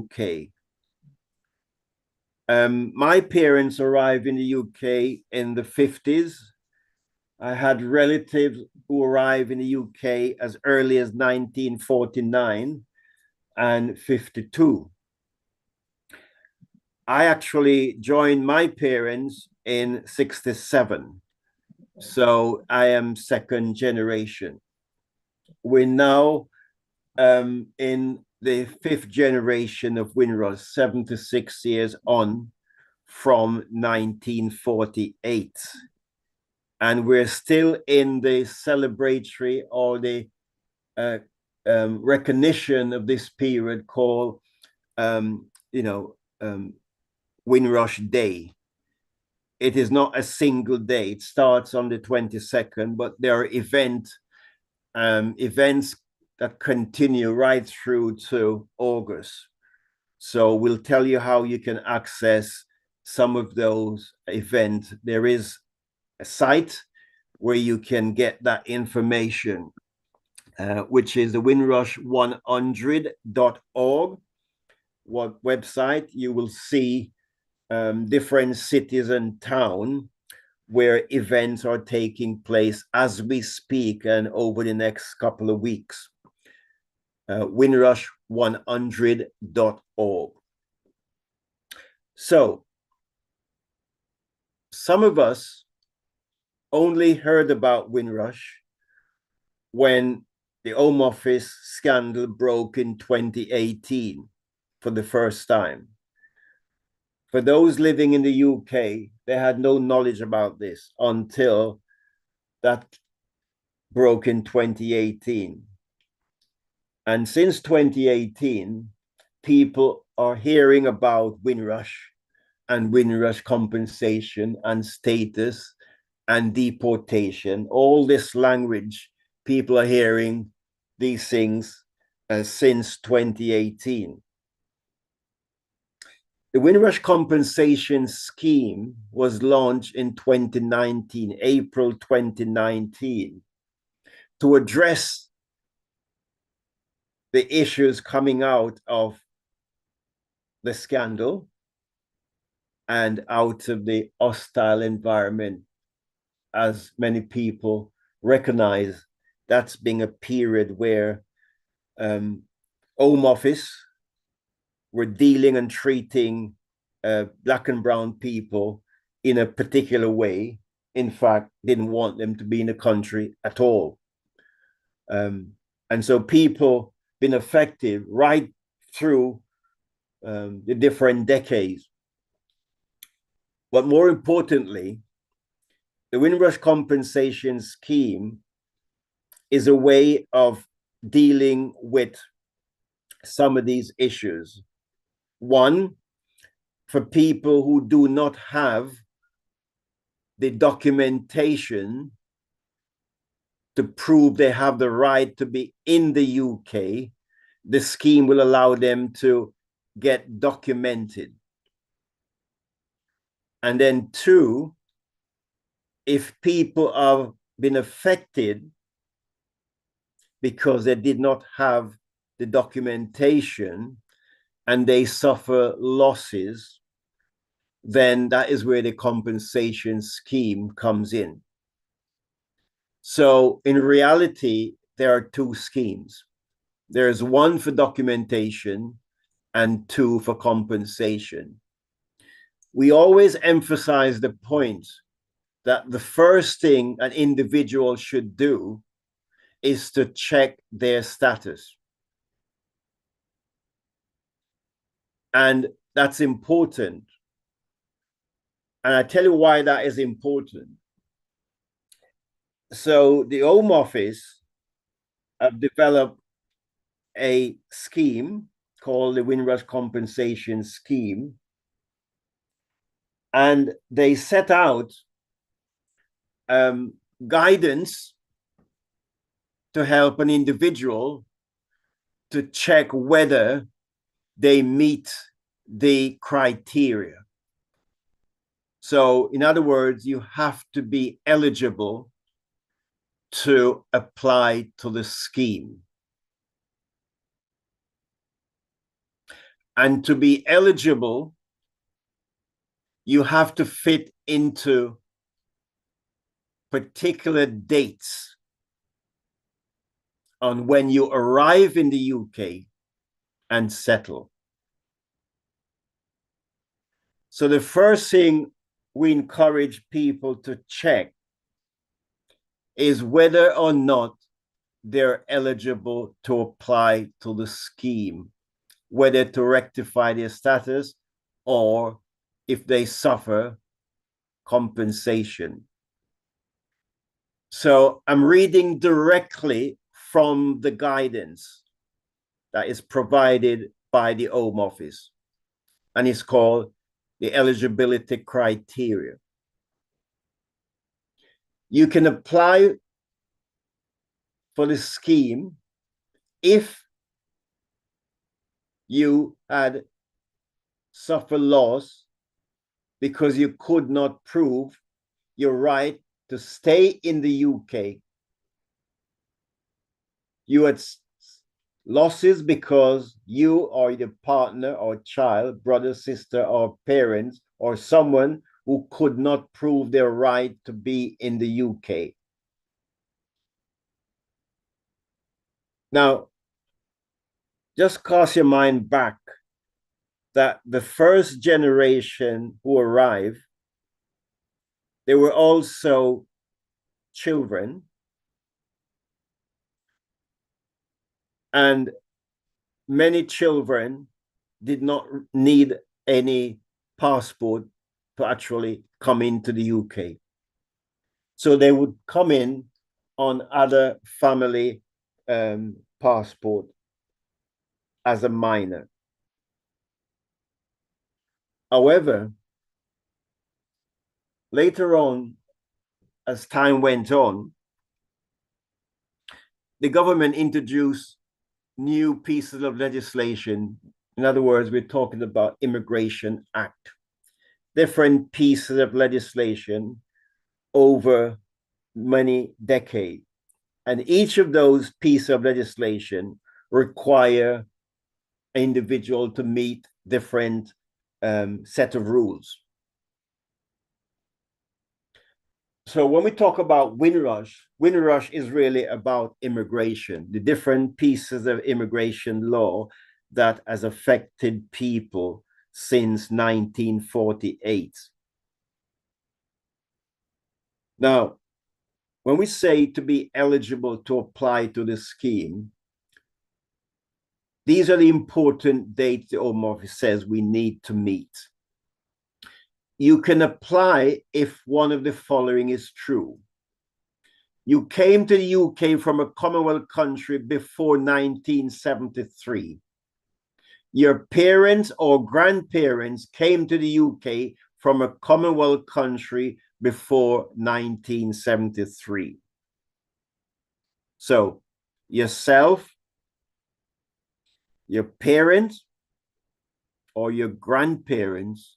UK. My parents arrived in the UK in the 50s. I had relatives who arrived in the UK as early as 1949 and 52. I actually joined my parents in 67. So I am second generation. We're now in the fifth generation of Windrush, 76 years on from 1948. And we're still in the celebratory or the recognition of this period called, Windrush Day. It is not a single day. It starts on the 22nd, but there are events that continue right through to August. So we'll tell you how you can access some of those events. There is a site where you can get that information, which is the windrush100.org website. You will see different cities and towns where events are taking place as we speak and over the next couple of weeks. Windrush100.org. So, some of us only heard about Windrush when the Home Office scandal broke in 2018 for the first time. For those living in the UK, they had no knowledge about this until that broke in 2018. And since 2018, people are hearing about Windrush and Windrush compensation and status and deportation. All this language, people are hearing these things since 2018. The Windrush compensation scheme was launched in 2019, April 2019, to address the issues coming out of the scandal and out of the hostile environment. As many people recognize, that's been a period where Home Office were dealing and treating Black and brown people in a particular way. In fact, didn't want them to be in the country at all. And so people been affected right through the different decades. But more importantly, the Windrush compensation scheme is a way of dealing with some of these issues. One, for people who do not have the documentation to prove they have the right to be in the UK, the scheme will allow them to get documented. And then two, if people have been affected because they did not have the documentation and they suffer losses, then that is where the compensation scheme comes in. So in reality, there are two schemes. There's one for documentation and two for compensation. We always emphasize the point that the first thing an individual should do is to check their status. And that's important. And I tell you why that is important. So the Home Office have developed a scheme called the Windrush Compensation Scheme. And they set out guidance to help an individual to check whether they meet the criteria. So in other words, you have to be eligible to apply to the scheme. And to be eligible, you have to fit into particular dates on when you arrive in the UK and settle. So the first thing we encourage people to check is whether or not they're eligible to apply to the scheme, whether to rectify their status or if they suffer compensation. So I'm reading directly from the guidance that is provided by the Home Office, and it's called the eligibility criteria. You can apply for the scheme if you had suffered loss because you could not prove your right to stay in the UK. You had losses because you or your partner or child, brother, sister, or parents, or someone who could not prove their right to be in the UK. Now, just cast your mind back that the first generation who arrived, they were also children. And many children did not need any passport to actually come into the UK. So they would come in on other family passport as a minor. However, later on, as time went on, the government introduced new pieces of legislation. In other words, we're talking about Immigration Act, different pieces of legislation over many decades. And each of those pieces of legislation require an individual to meet different set of rules. So when we talk about Windrush, Windrush is really about immigration, the different pieces of immigration law that has affected people since 1948. Now, when we say to be eligible to apply to the scheme, these are the important dates the Home Office says we need to meet. You can apply if one of the following is true. You came to the UK from a Commonwealth country before 1973. Your parents or grandparents came to the UK from a Commonwealth country before 1973. So yourself, your parents, or your grandparents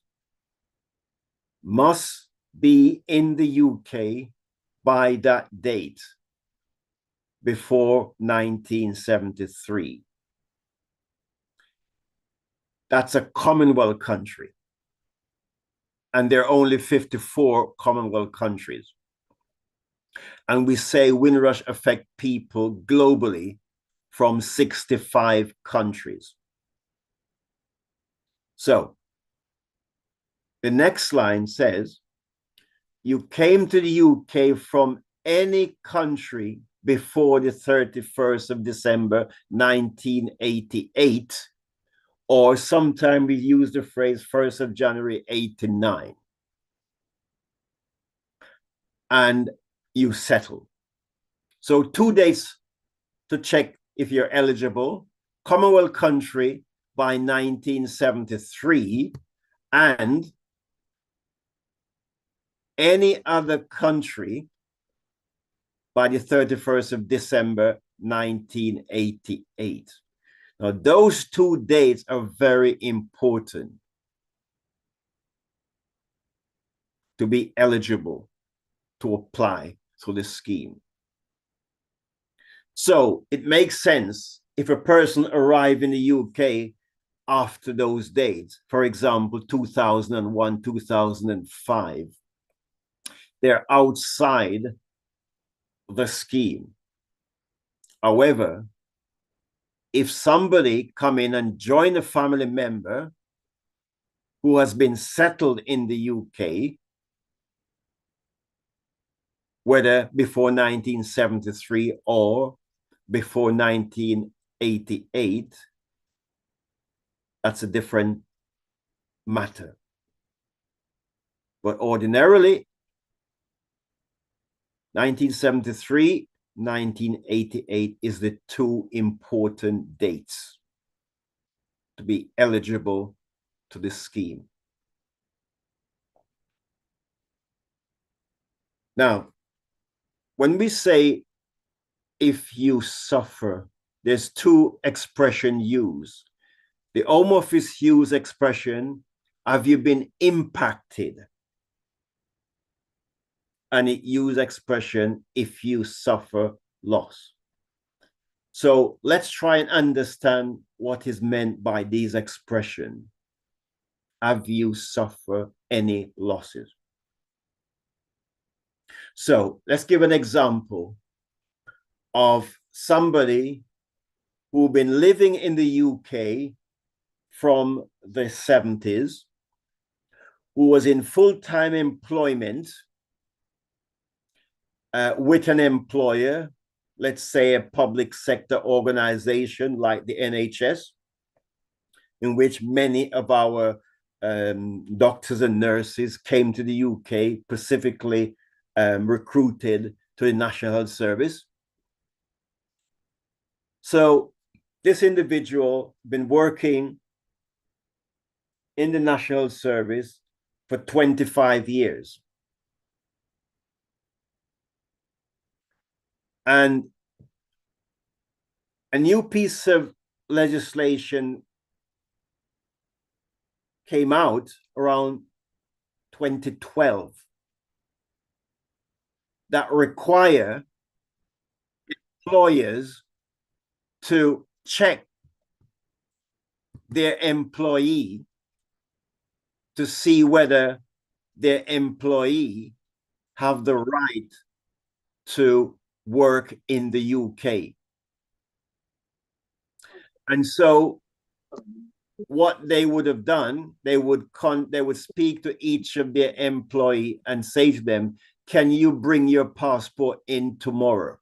must be in the UK by that date before 1973. That's a Commonwealth country. And there are only 54 Commonwealth countries. And we say Windrush affect people globally from 65 countries. So the next line says, you came to the UK from any country before the 31st of December, 1988, or sometime we use the phrase 1st of January, 89. And you settle. So 2 days to check if you're eligible: Commonwealth country by 1973 and any other country by the 31st of December, 1988. Now, those 2 dates are very important to be eligible to apply to the scheme. So it makes sense if a person arrives in the UK after those dates, for example, 2001, 2005, they're outside the scheme. However, if somebody come in and join a family member who has been settled in the UK, whether before 1973 or before 1988, that's a different matter. But ordinarily, 1973, 1988 is the two important dates to be eligible to this scheme. Now, when we say if you suffer, there's two expressions used. The Home Office use expression, have you been impacted? And it use expression, if you suffer loss. So let's try and understand what is meant by these expressions. Have you suffered any losses? So let's give an example of somebody who's been living in the UK from the 70s, who was in full-time employment with an employer, let's say a public sector organization like the NHS, in which many of our doctors and nurses came to the UK, specifically recruited to the National Health Service. So this individual been working in the National Service for 25 years. And a new piece of legislation came out around 2012 that require employers to check their employee to see whether their employee have the right to work in the UK. And so what they would have done, they would speak to each of their employee and say to them, can you bring your passport in tomorrow?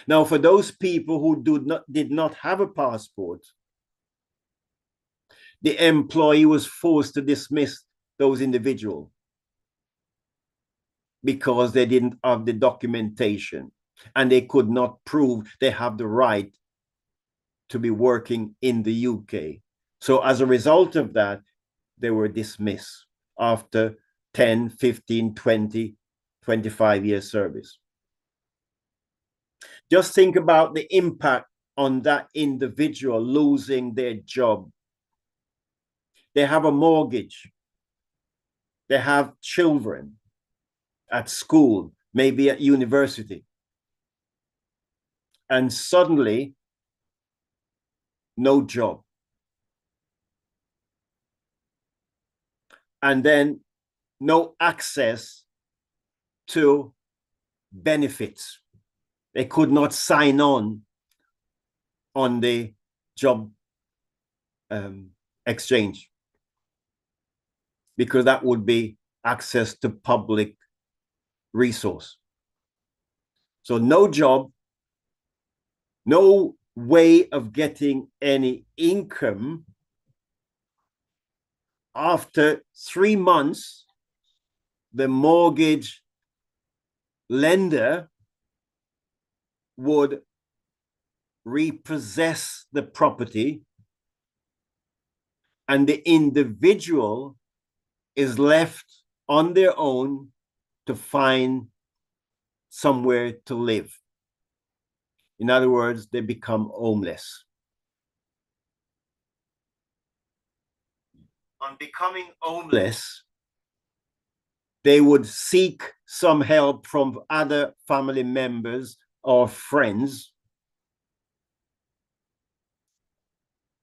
Now, for those people who did not have a passport, the employee was forced to dismiss those individuals because they didn't have the documentation and they could not prove they have the right to be working in the UK. So as a result of that, they were dismissed after 10, 15, 20, 25 years service. Just think about the impact on that individual losing their job. They have a mortgage. They have children at school, maybe at university. And suddenly, no job. And then no access to benefits. They could not sign on the job exchange because that would be access to public resource. So no job, no way of getting any income. After 3 months, the mortgage lender would repossess the property and the individual is left on their own to find somewhere to live. In other words, they become homeless. On becoming homeless, they would seek some help from other family members or friends.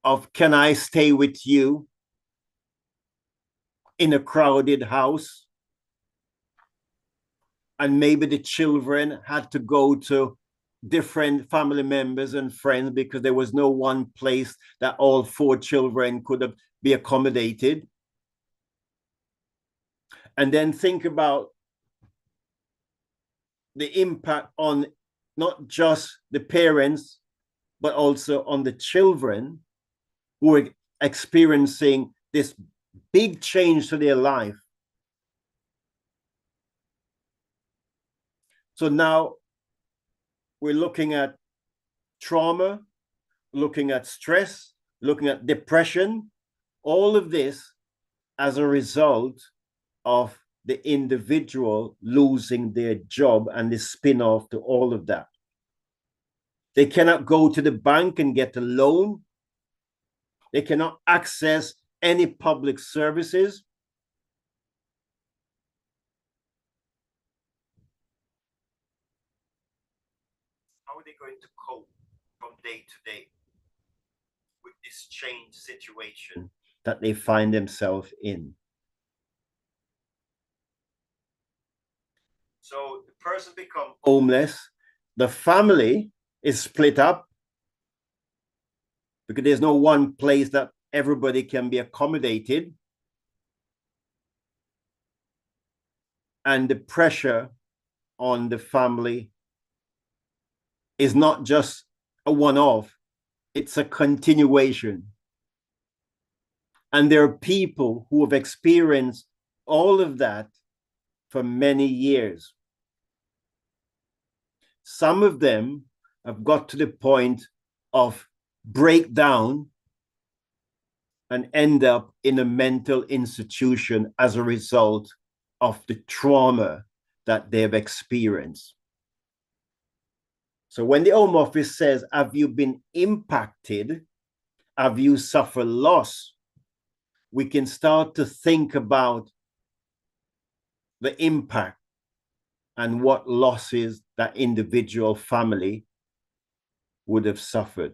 of can I stay with you in a crowded house? And maybe the children had to go to different family members and friends because there was no one place that all four children could be accommodated. And then think about the impact on not just the parents, but also on the children who are experiencing this big change to their life. So now we're looking at trauma, looking at stress, looking at depression, all of this as a result of the individual losing their job and the spin-off to all of that. They cannot go to the bank and get a loan. They cannot access any public services. How are they going to cope from day to day with this changed situation that they find themselves in? So the person becomes homeless, the family is split up because there's no one place that everybody can be accommodated. And the pressure on the family is not just a one-off, it's a continuation. And there are people who have experienced all of that for many years. Some of them have got to the point of breakdown and end up in a mental institution as a result of the trauma that they've experienced. So when the Home Office says, have you been impacted? Have you suffered loss? We can start to think about the impact and what losses that individual family would have suffered.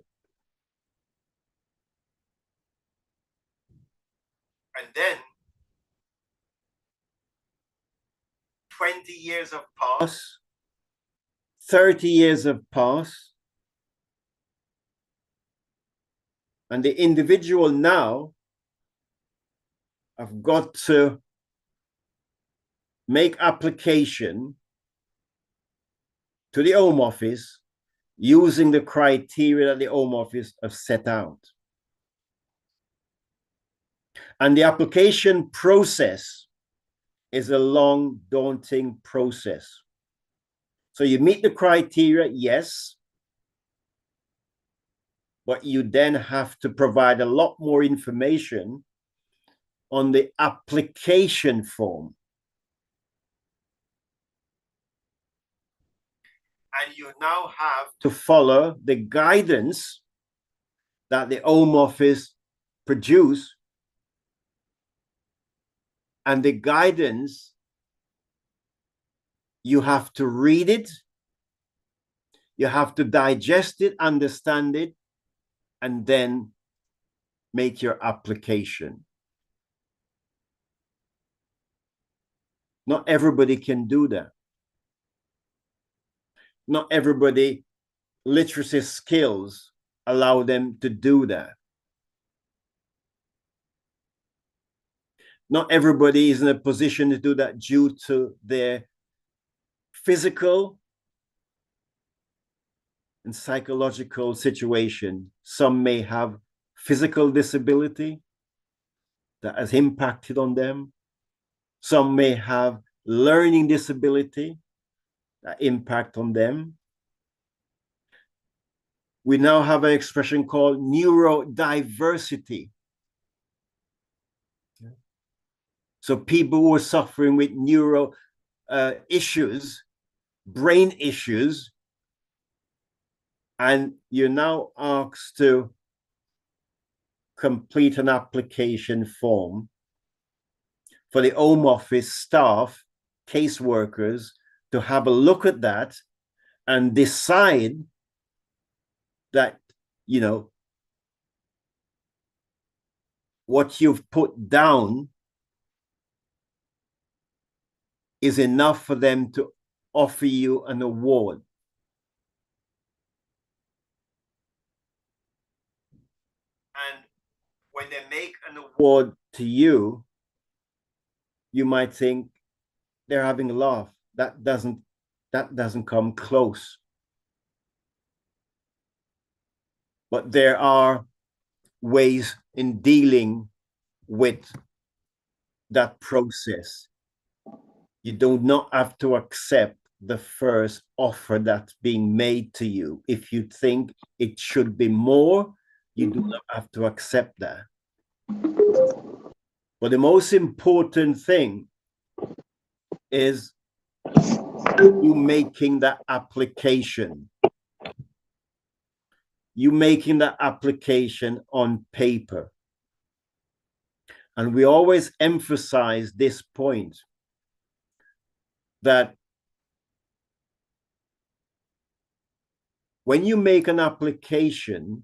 And then 20 years have passed, 30 years have passed, and the individual now have got to make application to the Home Office using the criteria that the Home Office have set out. And the application process is a long, daunting process. So you meet the criteria, yes, but you then have to provide a lot more information on the application form. And you now have to follow the guidance that the Home Office produce. And the guidance, you have to read it, you have to digest it, understand it, and then make your application. Not everybody can do that. Not everybody literacy skills allow them to do that. Not everybody is in a position to do that due to their physical and psychological situation. Some may have physical disability that has impacted on them. Some may have learning disability that impact on them. We now have an expression called neurodiversity. So people who are suffering with neuro issues, brain issues, and you're now asked to complete an application form for the Home Office staff, caseworkers, to have a look at that and decide that, you know, what you've put down is enough for them to offer you an award. And when they make an award to you, you might think they're having a laugh. That doesn't come close. But there are ways in dealing with that process. You do not have to accept the first offer that's being made to you. If you think it should be more, you do not have to accept that. But the most important thing is you making that application. You making that application on paper. And we always emphasize this point that when you make an application,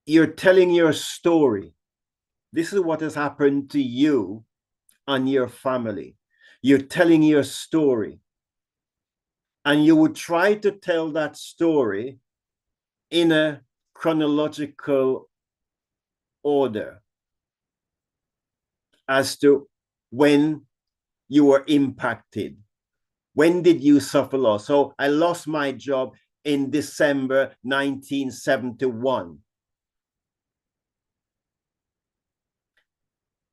you're telling your story. This is what has happened to you and your family. You're telling your story. And you would try to tell that story in a chronological order as to when you were impacted. When did you suffer loss? So I lost my job in December 1971.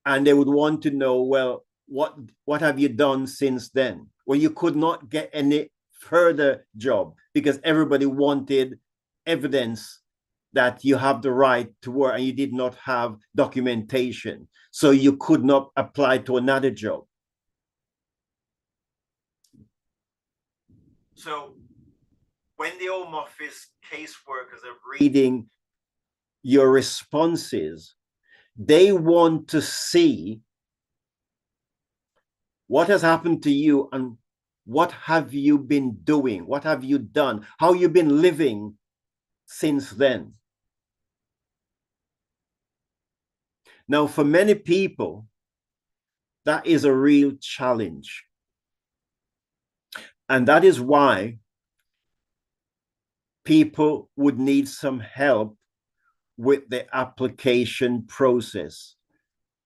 And they would want to know, well, what have you done since then? Well, you could not get any further job because everybody wanted evidence that you have the right to work and you did not have documentation. So you could not apply to another job. So when the Home Office caseworkers are reading your responses, they want to see what has happened to you and what have you been doing? What have you done? How you been living since then? Now, for many people, that is a real challenge. And that is why people would need some help with the application process.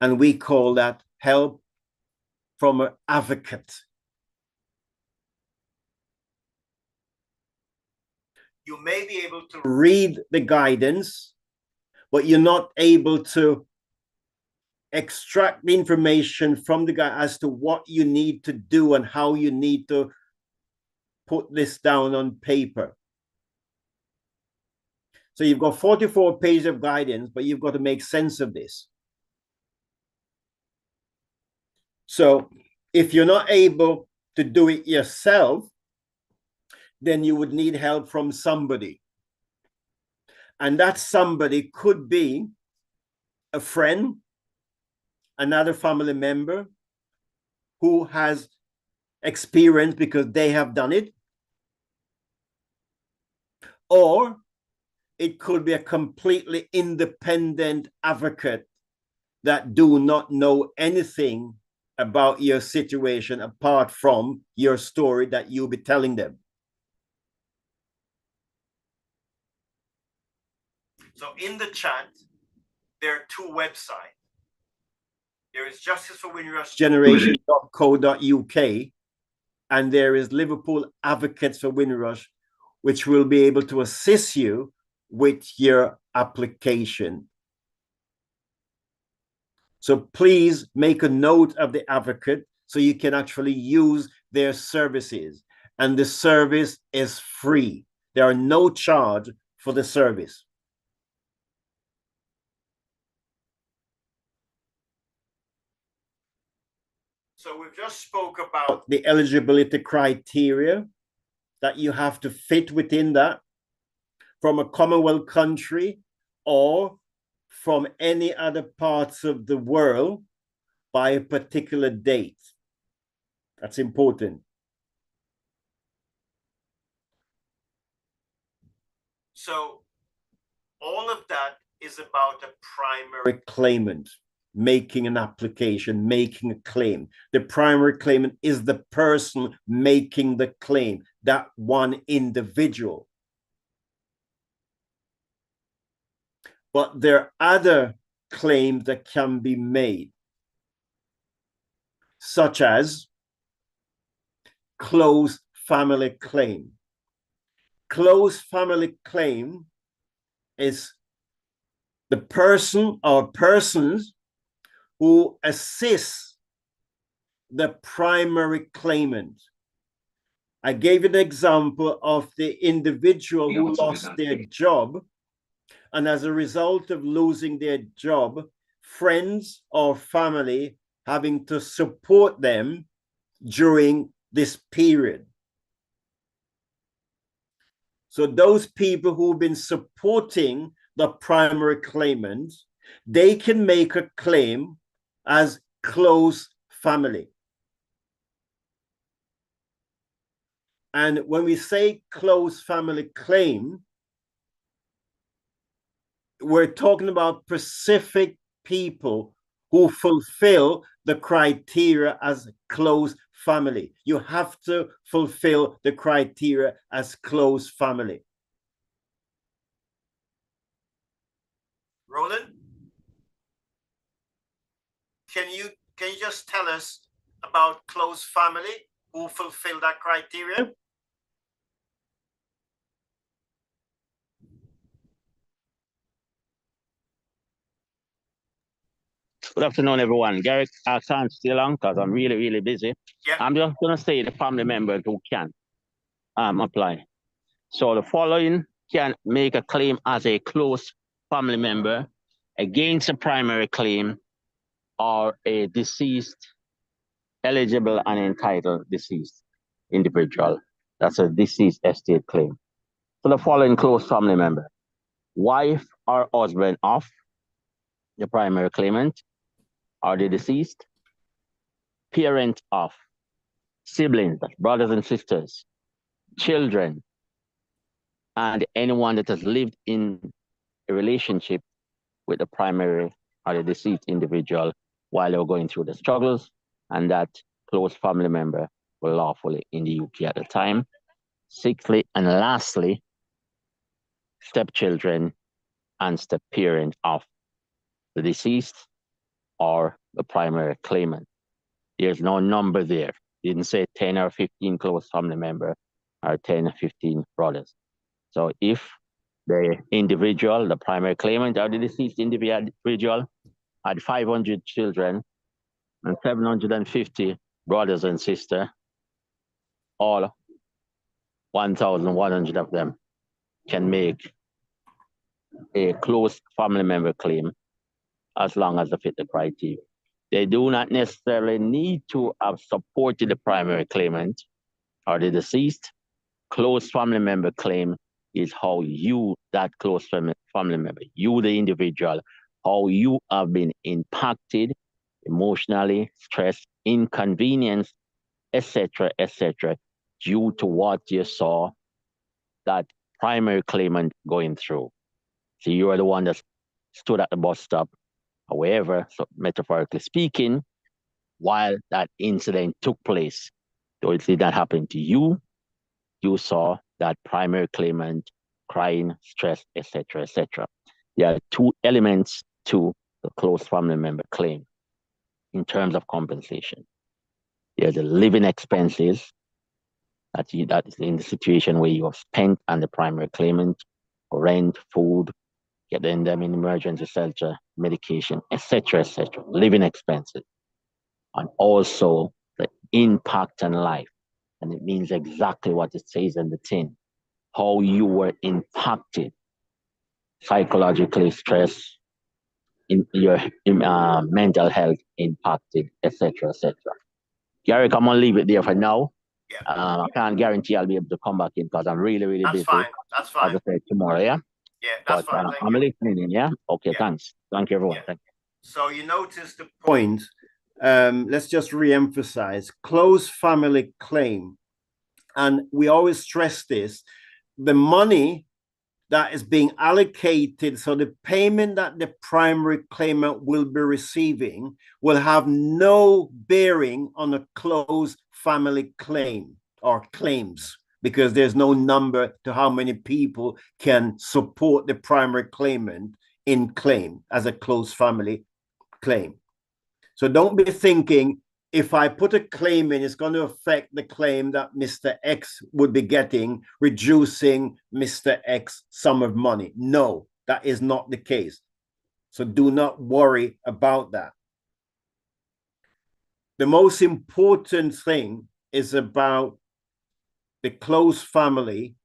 And we call that help from an advocate. You may be able to read the guidance, but you're not able to extract the information from the guy as to what you need to do and how you need to put this down on paper. So you've got 44 pages of guidance, but you've got to make sense of this. So if you're not able to do it yourself, then you would need help from somebody. And that somebody could be a friend, another family member who has experience because they have done it. Or it could be a completely independent advocate that do not know anything about your situation apart from your story that you'll be telling them. So in the chat, there are two websites. There is justiceforwindrushgeneration.co.uk and there is Liverpool Advocates for Windrush, which will be able to assist you with your application. So please make a note of the advocate so you can actually use their services. And the service is free. There are no charge for the service. So we've just spoke about the eligibility criteria that you have to fit within that from a Commonwealth country or from any other parts of the world by a particular date. That's important. So all of that is about a primary claimant making an application, making a claim. The primary claimant is the person making the claim, that one individual. But there are other claims that can be made, such as close family claim. Close family claim is the person or persons who assist the primary claimant. I gave an example of the individual who lost their job, and as a result of losing their job, friends or family having to support them during this period. So those people who've been supporting the primary claimant, they can make a claim as close family. And when we say close family claim, we're talking about specific people who fulfill the criteria as close family. You have to fulfill the criteria as close family. Roland, can you just tell us about close family who fulfill that criteria? Good afternoon, everyone. Garrick, I can't stay long because I'm really, really busy. Yeah. I'm just going to say the family members who can apply. So the following can make a claim as a close family member against a primary claim or a deceased, eligible and entitled deceased individual. That's a deceased estate claim. So the following close family member: wife or husband of the primary claimant or the deceased, parent of, siblings, brothers and sisters, children, and anyone that has lived in a relationship with the primary or the deceased individual while they were going through the struggles, and that close family member were lawfully in the UK at the time. Sixthly and lastly, stepchildren and step parent of the deceased or the primary claimant. There's no number there. Didn't say 10 or 15 close family member or 10 or 15 brothers. So if the individual, the primary claimant or the deceased individual had 500 children and 750 brothers and sisters, all 1,100 of them can make a close family member claim as long as they fit the criteria. They do not necessarily need to have supported the primary claimant or the deceased. Close family member claim is how you, that close family member, you, the individual, how you have been impacted emotionally, stressed, inconvenienced, etc., due to what you saw that primary claimant going through. So you are the one that stood at the bus stop, however, so metaphorically speaking, while that incident took place. Though it did not happen to you, you saw that primary claimant crying, stressed, etc., There are two elements to the close family member claim in terms of compensation. There's the living expenses that is in the situation where you have spent on the primary claimant, rent, food, getting them in emergency shelter, medication, etc., living expenses, and also the impact on life. And it means exactly what it says in the tin, how you were impacted, psychologically stressed, in your mental health impacted, etc., Garrick, I'm gonna leave it there for now. Yeah. I can't guarantee I'll be able to come back in because I'm really, really busy. That's fine. As I said, tomorrow, yeah? Yeah, that's fine. I'm listening in, yeah? Okay, yeah. Thanks. Thank you, everyone. Yeah. Thank you. So you notice the point. Let's just re-emphasize close family claim. And we always stress this. The money that is being allocated. So the payment that the primary claimant will be receiving will have no bearing on a closed family claim or claims, because there's no number to how many people can support the primary claimant in claim as a closed family claim. So don't be thinking if I put a claim in, it's going to affect the claim that Mr. X would be getting, reducing Mr. X sum of money. No, that is not the case. So do not worry about that. The most important thing is about the close family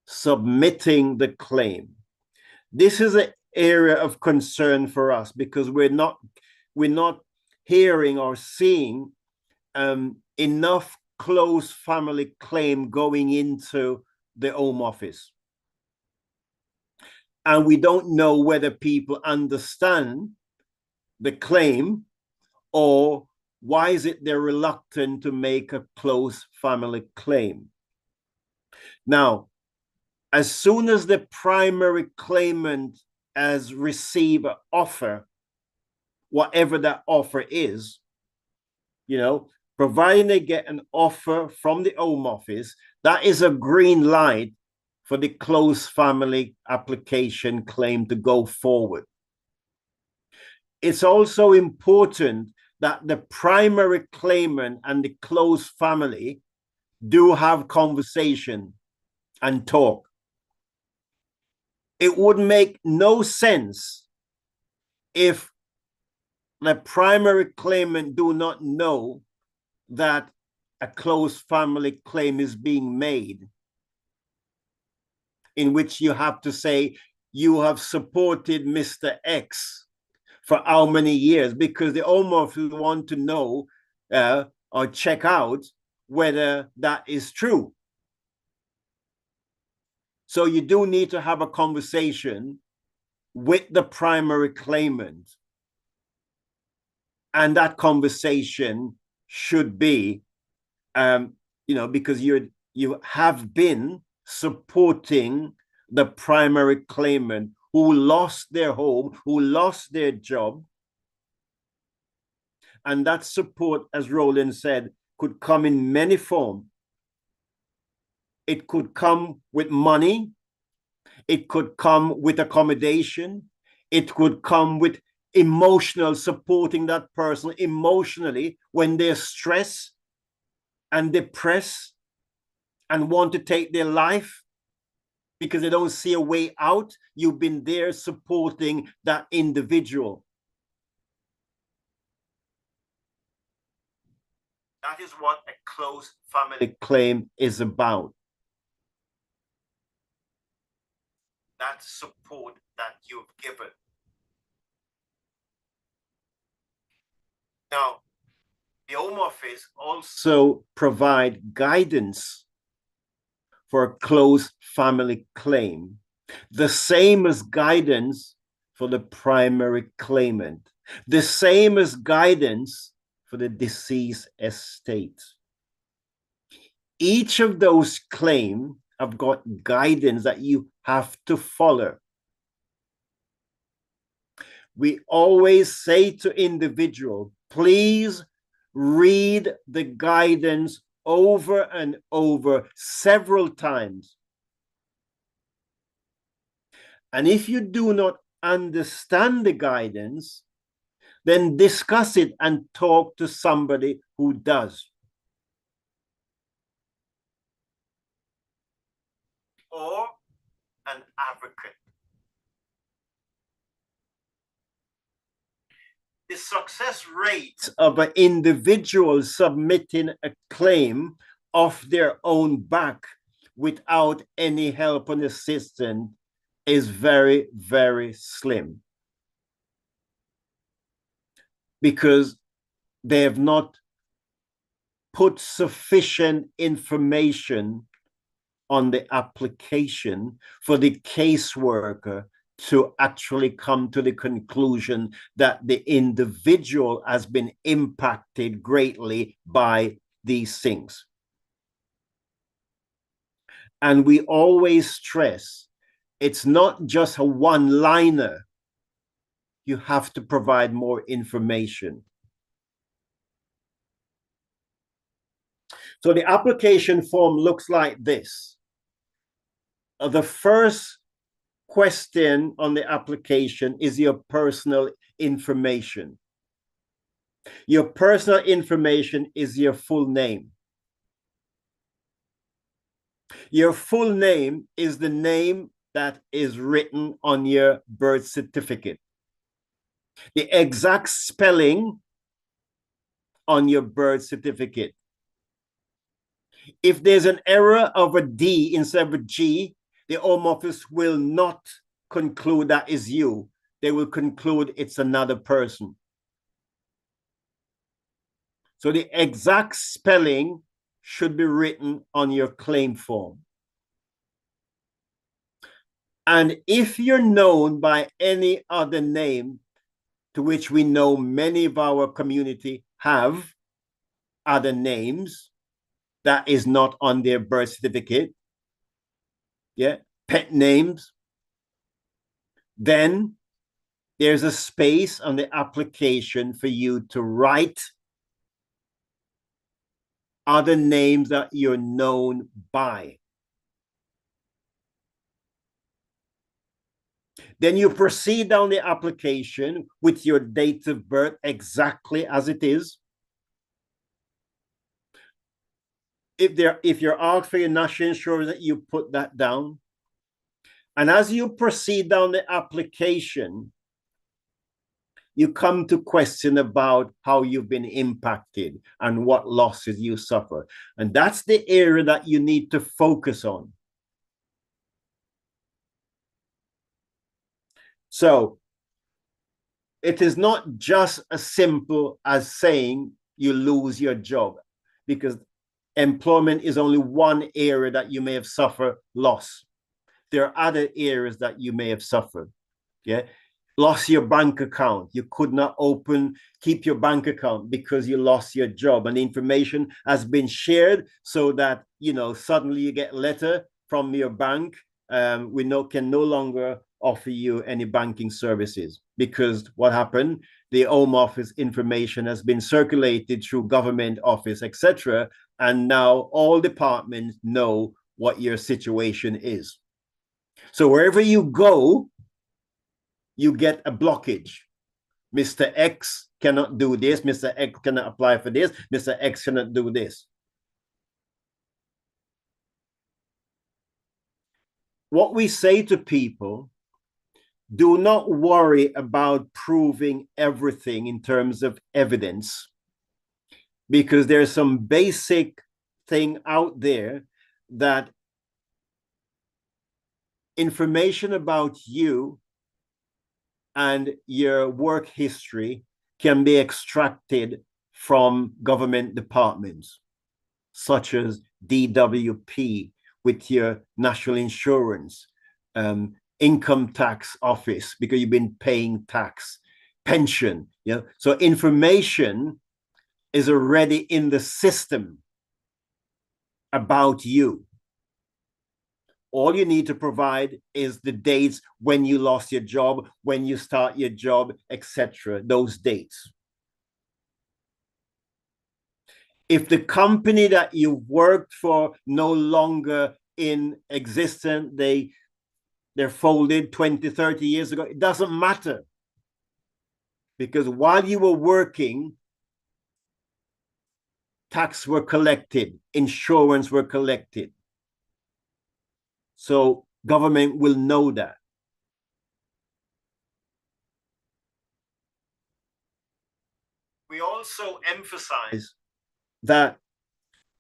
submitting the claim. This is an area of concern for us because we're not hearing or seeing enough close family claim going into the Home Office. And we don't know whether people understand the claim, or why is it they're reluctant to make a close family claim. Now, as soon as the primary claimant has received an offer, whatever that offer is, providing they get an offer from the Home Office, that is a green light for the close family application claim to go forward. It's also important that the primary claimant and the close family do have conversation and talk. It would make no sense if the primary claimant do not know that a close family claim is being made, in which you have to say you have supported Mr. X for how many years, because the Home Office want to know or check out whether that is true. So you do need to have a conversation with the primary claimant, and that conversation should be, because you have been supporting the primary claimant who lost their home, who lost their job. And that support, as Roland said, could come in many forms. It could come with money. It could come with accommodation. It could come with emotional, supporting that person emotionally when they're stressed and depressed and want to take their life because they don't see a way out. You've been there supporting that individual. That is what a close family claim is about. That support that you've given. Now, the Home Office also provide guidance for a close family claim, the same as guidance for the primary claimant, the same as guidance for the deceased estate. Each of those claims have got guidance that you have to follow. We always say to individuals, please read the guidance over and over several times. And if you do not understand the guidance, then discuss it and talk to somebody who does. Or an advocate. The success rate of an individual submitting a claim off their own back without any help and assistance is very, very slim, because they have not put sufficient information on the application for the caseworker to actually come to the conclusion that the individual has been impacted greatly by these things. And we always stress It's not just a one-liner. You have to provide more information. So the application form looks like this. The first question on the application is your personal information. Your personal information is your full name. Your full name is the name that is written on your birth certificate. The exact spelling on your birth certificate. If there's an error of a D instead of a G, the Home Office will not conclude that is you. They will conclude it's another person. So the exact spelling should be written on your claim form. And if you're known by any other name, to which we know many of our community have other names that is not on their birth certificate, yeah, pet names, then there's a space on the application for you to write other names that you're known by. Then you proceed down the application with your date of birth exactly as it is. If you're asked for your national insurance, you put that down. And as you proceed down the application, you come to question about how you've been impacted and what losses you suffer. And that's the area that you need to focus on. So it is not just as simple as saying you lose your job, because employment is only one area that you may have suffered loss. There are other areas that you may have suffered. Yeah. Lost your bank account. You could not keep your bank account because you lost your job, and information has been shared so that, suddenly you get a letter from your bank. We can no longer offer you any banking services because what happened? The Home Office information has been circulated through government office, etc. And now all departments know what your situation is. So wherever you go, you get a blockage. Mr. X cannot do this. Mr. X cannot apply for this. Mr. X cannot do this. What we say to people, do not worry about proving everything in terms of evidence, because there's some basic thing out there that information about you and your work history can be extracted from government departments, such as DWP with your national insurance, income tax office, because you've been paying tax, pension. So information is already in the system about you. All you need to provide is the dates when you lost your job, when you start your job, etc. Those dates. If the company that you worked for no longer in existence, they're folded 20, 30 years ago, it doesn't matter. Because while you were working, tax were collected, insurance were collected. So government will know that. We also emphasize that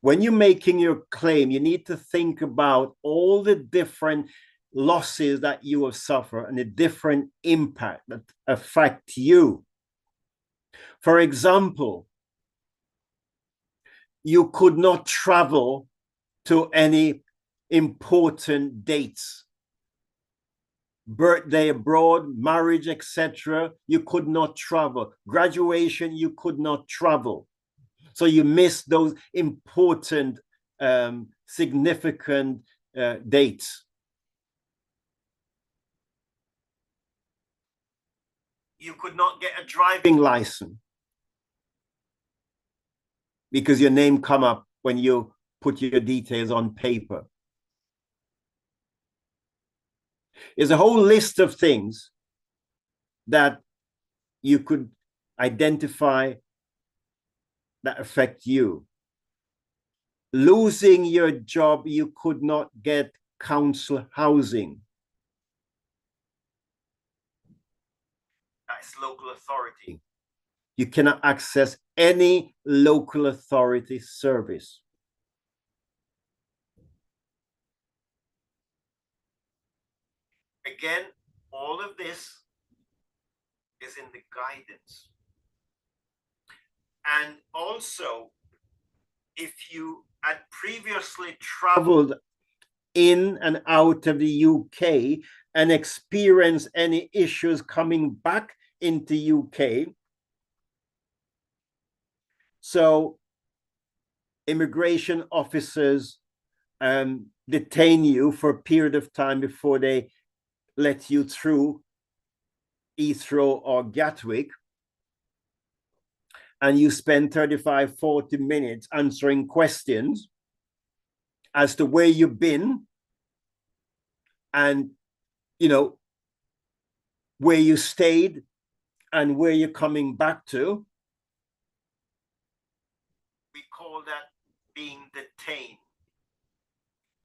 when you're making your claim, you need to think about all the different losses that you have suffered and the different impact that affect you. For example, you could not travel to any important dates, birthday abroad, marriage, etc. You could not travel. Graduation, you could not travel. So you miss those important, significant dates. you could not get a driving license because your name come up when you put your details on paper. There's a whole list of things that you could identify that affect you. Losing your job, you could not get council housing. That's local authority. You cannot access any local authority service. Again, all of this is in the guidance. And also, if you had previously traveled in and out of the UK and experienced any issues coming back into UK, so immigration officers detain you for a period of time before they let you through Heathrow or Gatwick, and you spend 35, 40 minutes answering questions as to where you've been and, you know, where you stayed and where you're coming back to. We call that being detained.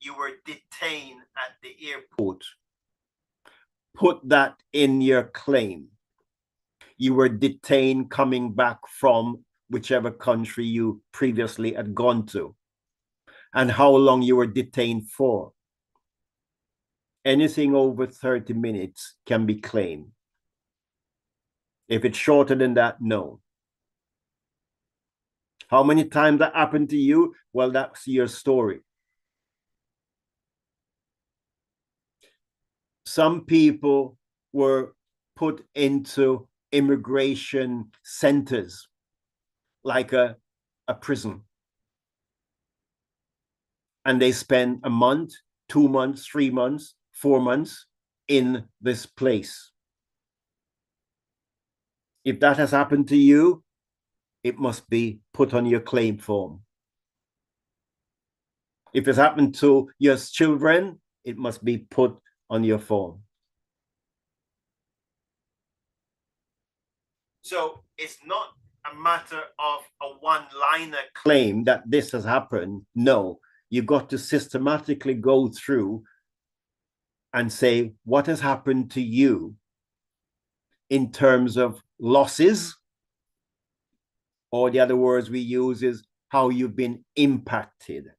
You were detained at the airport. Put that in your claim. You were detained coming back from whichever country you previously had gone to, and how long you were detained for. Anything over 30 minutes can be claimed. If it's shorter than that, no. How many times that happened to you? Well, that's your story. Some people were put into immigration centers, like a prison. And they spend a month, 2 months, 3 months, 4 months in this place. If that has happened to you, it must be put on your claim form. If it's happened to your children, it must be put on your form. So it's not a matter of a one-liner claim that this has happened. No, you've got to systematically go through and say what has happened to you in terms of losses, or the other words we use is how you've been impacted.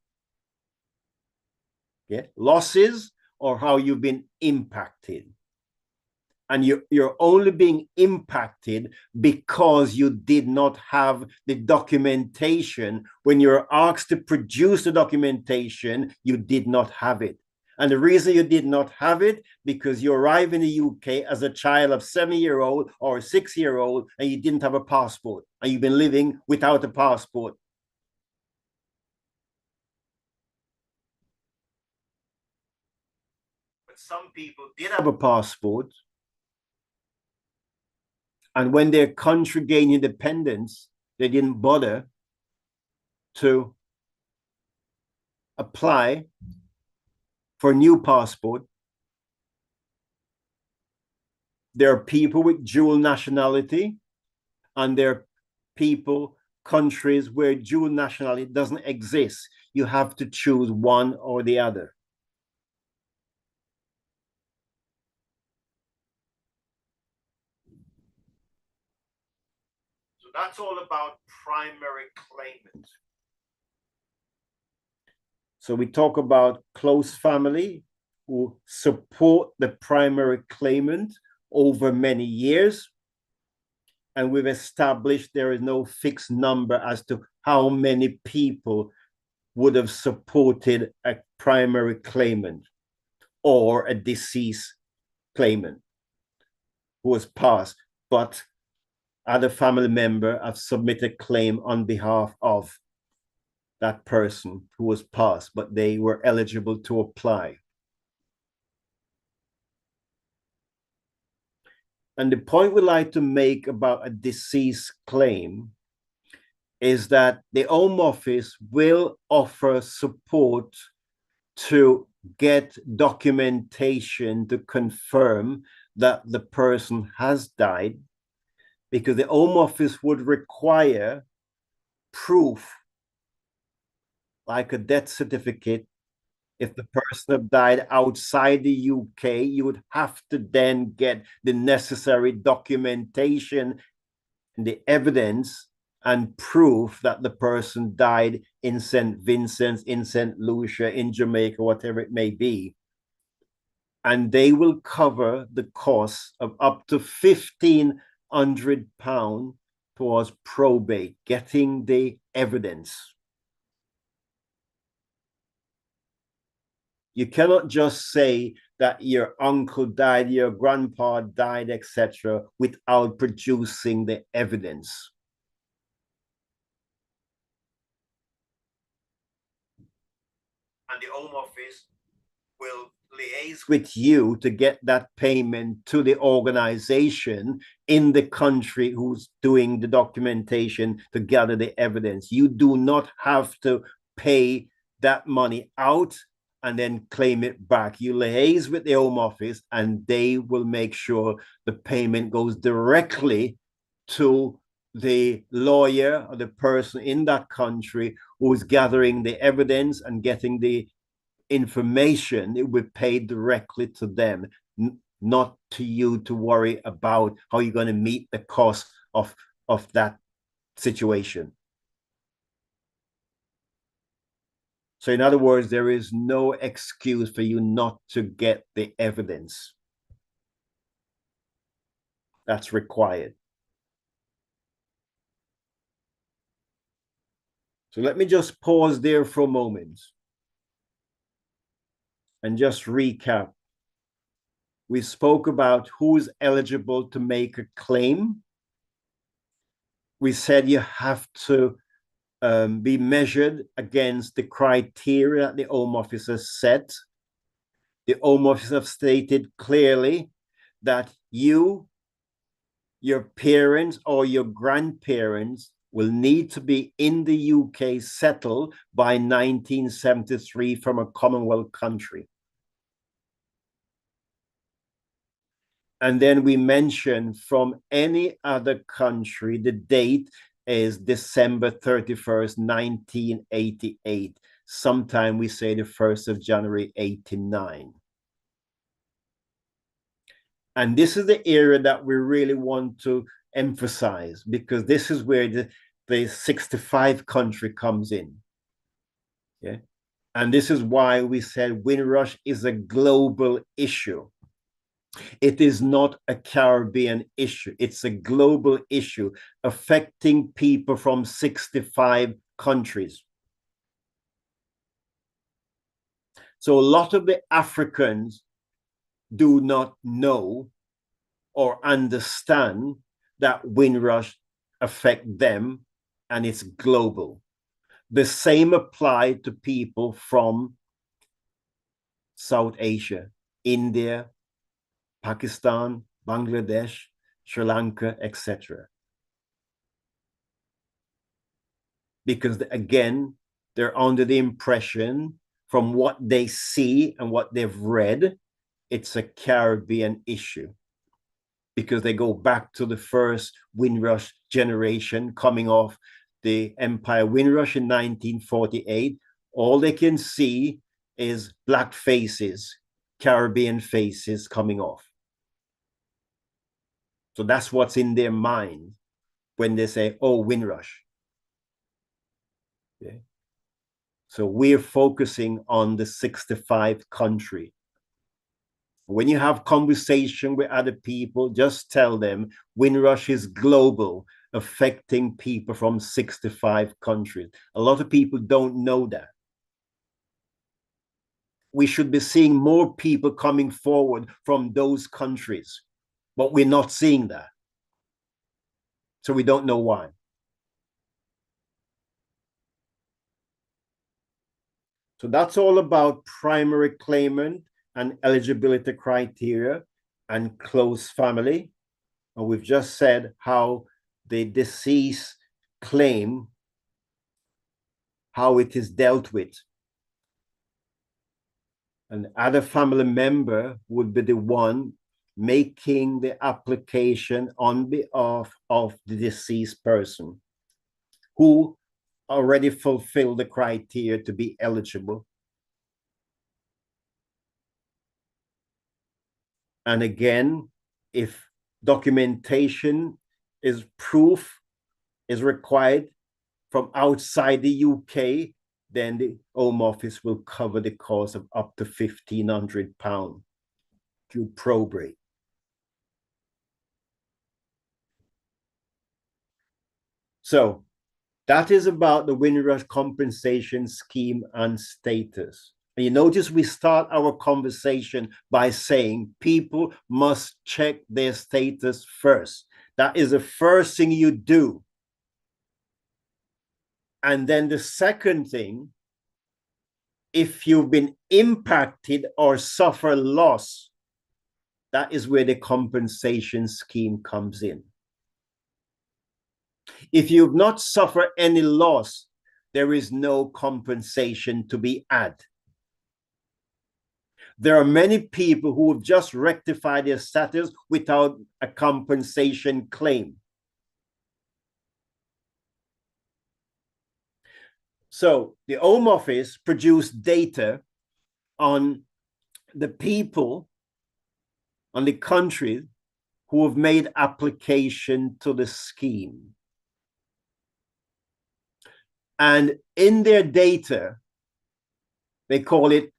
Yeah, losses or how you've been impacted. And you're only being impacted because you did not have the documentation. When you're asked to produce the documentation, you did not have it. And the reason you did not have it, because you arrived in the UK as a child of 7-year-old or a 6-year-old, and you didn't have a passport, and you've been living without a passport. But some people did have a passport, and when their country gained independence, they didn't bother to apply for a new passport. There are people with dual nationality, and there are people, countries where dual nationality doesn't exist. You have to choose one or the other. So that's all about primary claimant. So we talk about close family who support the primary claimant over many years. And we've established there is no fixed number as to how many people would have supported a primary claimant or a deceased claimant who has passed, but other family member have submitted claim on behalf of that person who was passed, but they were eligible to apply. And the point we like to make about a deceased claim is that the Home Office will offer support to get documentation to confirm that the person has died, because the Home Office would require proof, like a death certificate. If the person had died outside the UK, you would have to then get the necessary documentation and the evidence and proof that the person died in St. Vincent, in St. Lucia, in Jamaica, whatever it may be. And they will cover the cost of up to £1,500 towards probate, getting the evidence. You cannot just say that your uncle died, your grandpa died, etc., without producing the evidence. And the Home Office will liaise with you to get that payment to the organization in the country who's doing the documentation to gather the evidence. You do not have to pay that money out and then claim it back. You liaise with the Home Office and they will make sure the payment goes directly to the lawyer or the person in that country who is gathering the evidence and getting the information. It would pay directly to them, not to you to worry about how you're going to meet the cost of that situation. So in other words, there is no excuse for you not to get the evidence that's required. So let me just pause there for a moment and just recap. We spoke about who's eligible to make a claim. We said you have to be measured against the criteria that the Home Office has set. The Home Office have stated clearly that you, your parents, or your grandparents will need to be in the UK settled by 1973 from a Commonwealth country. And then we mentioned from any other country, the date is December 31st, 1988. Sometime we say the 1st of January, 89. And this is the area that we really want to emphasize, because this is where the 65 country comes in. Yeah. And this is why we said Windrush is a global issue. It is not a Caribbean issue. It's a global issue affecting people from 65 countries. So a lot of the Africans do not know or understand that Windrush affect them, and it's global. The same applied to people from South Asia, India, Pakistan, Bangladesh, Sri Lanka, etc. Because again, they're under the impression from what they see and what they've read, it's a Caribbean issue, because they go back to the first Windrush generation coming off the Empire Windrush in 1948. All they can see is black faces, Caribbean faces coming off. So that's what's in their mind when they say, oh, Windrush. Okay. So we're focusing on the 65 country. When you have conversation with other people, just tell them Windrush is global, affecting people from 65 countries. A lot of people don't know that. We should be seeing more people coming forward from those countries, but we're not seeing that. So we don't know why. So that's all about primary claimant and eligibility criteria and close family. And we've just said how the deceased claim, how it is dealt with. An other family member would be the one making the application on behalf of the deceased person who already fulfilled the criteria to be eligible. And again, if documentation is proof is required from outside the UK, then the Home Office will cover the cost of up to £1,500 to probate. So that is about the Windrush compensation scheme and status. And you notice we start our conversation by saying people must check their status first. That is the first thing you do. And then the second thing, if you've been impacted or suffer loss, that is where the compensation scheme comes in. If you've not suffered any loss, there is no compensation to be had. There are many people who have just rectified their status without a compensation claim. So the Home Office produced data on the people, on the countries who have made application to the scheme. And in their data, they call it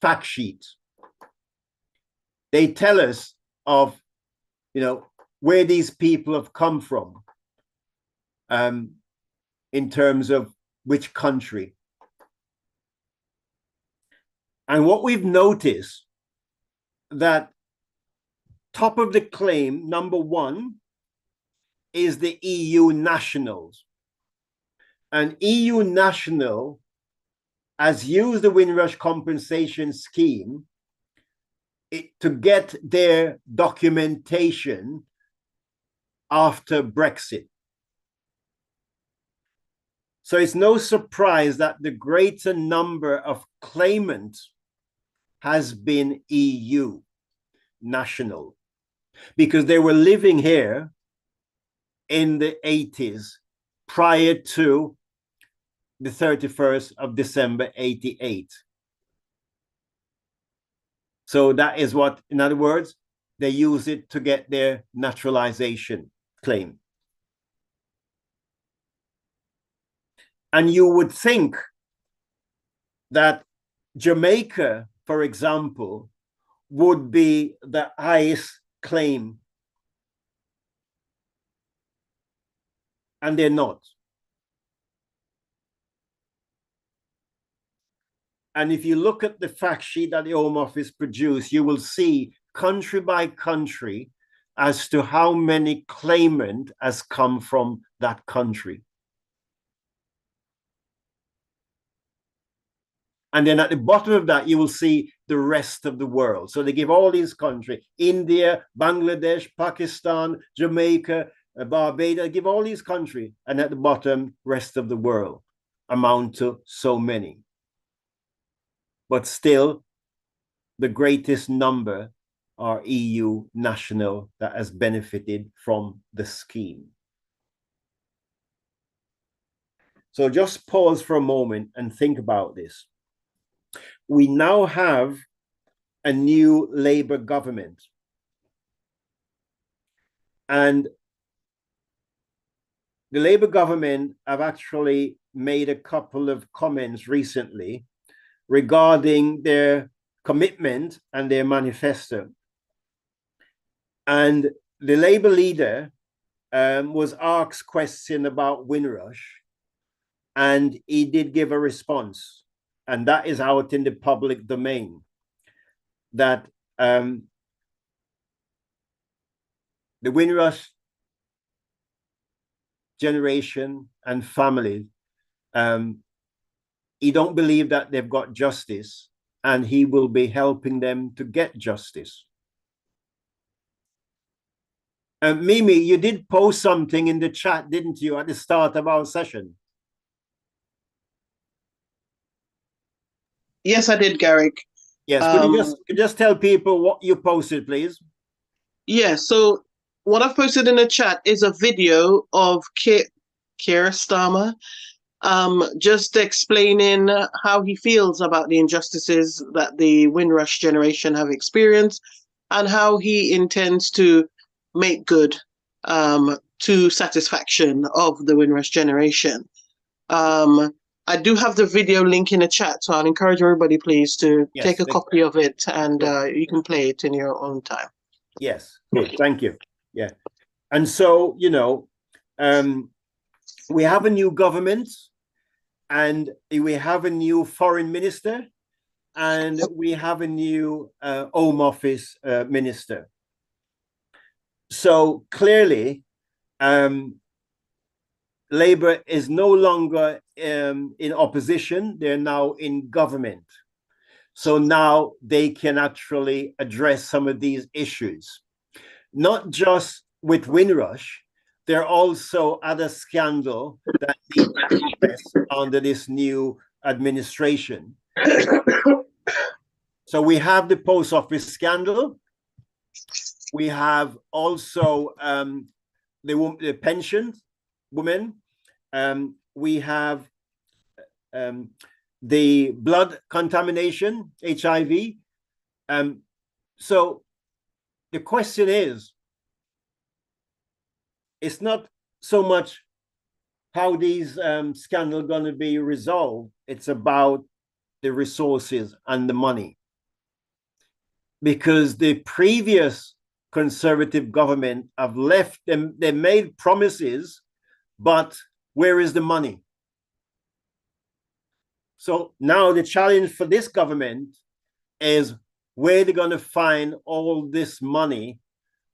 fact sheets. They tell us of, where these people have come from, in terms of which country. And what we've noticed, that top of the claim, number one, is the EU nationals. An EU national has used the Windrush compensation scheme to get their documentation after Brexit. So it's no surprise that the greater number of claimants has been EU national, because they were living here in the 80s prior to the 31st of December 88. So that is what, in other words, they use it to get their naturalization claim. And you would think that Jamaica, for example, would be the highest claim. And they're not. And if you look at the fact sheet that the Home Office produced, you will see country by country as to how many claimants has come from that country. And then at the bottom of that, you will see the rest of the world. So they give all these countries, India, Bangladesh, Pakistan, Jamaica, Barbados, they give all these countries. And at the bottom, rest of the world amount to so many. But still, the greatest number are EU national that has benefited from the scheme. So just pause for a moment and think about this. We now have a new Labour government. And the Labour government have actually made a couple of comments recently regarding their commitment and their manifesto. And the Labour leader was asked a question about Windrush, and he did give a response. And that is out in the public domain, that the Windrush generation and family, he don't believe that they've got justice, and he will be helping them to get justice. Mimi, you did post something in the chat, didn't you, at the start of our session? Yes, I did, Garrick. Yes, could you just tell people what you posted, please? Yeah, so what I've posted in the chat is a video of Keir Starmer just explaining how he feels about the injustices that the Windrush generation have experienced and how he intends to make good to satisfaction of the Windrush generation. I do have the video link in the chat, so I'll encourage everybody, please, to take a copy of it, and you can play it in your own time. Yes, good, thank you. Yeah, and so, you know, we have a new government, and we have a new foreign minister, and we have a new Home Office minister. So clearly, Labour is no longer in opposition, they're now in government. So now they can actually address some of these issues. Not just with Windrush, there are also other scandals that need to be addressed under this new administration. So we have the post office scandal. We have also the pension women. We have the blood contamination, HIV. So the question is, it's not so much how these scandals are going to be resolved. It's about the resources and the money. Because the previous Conservative government have left them, they made promises, but where is the money? So now the challenge for this government is where they're going to find all this money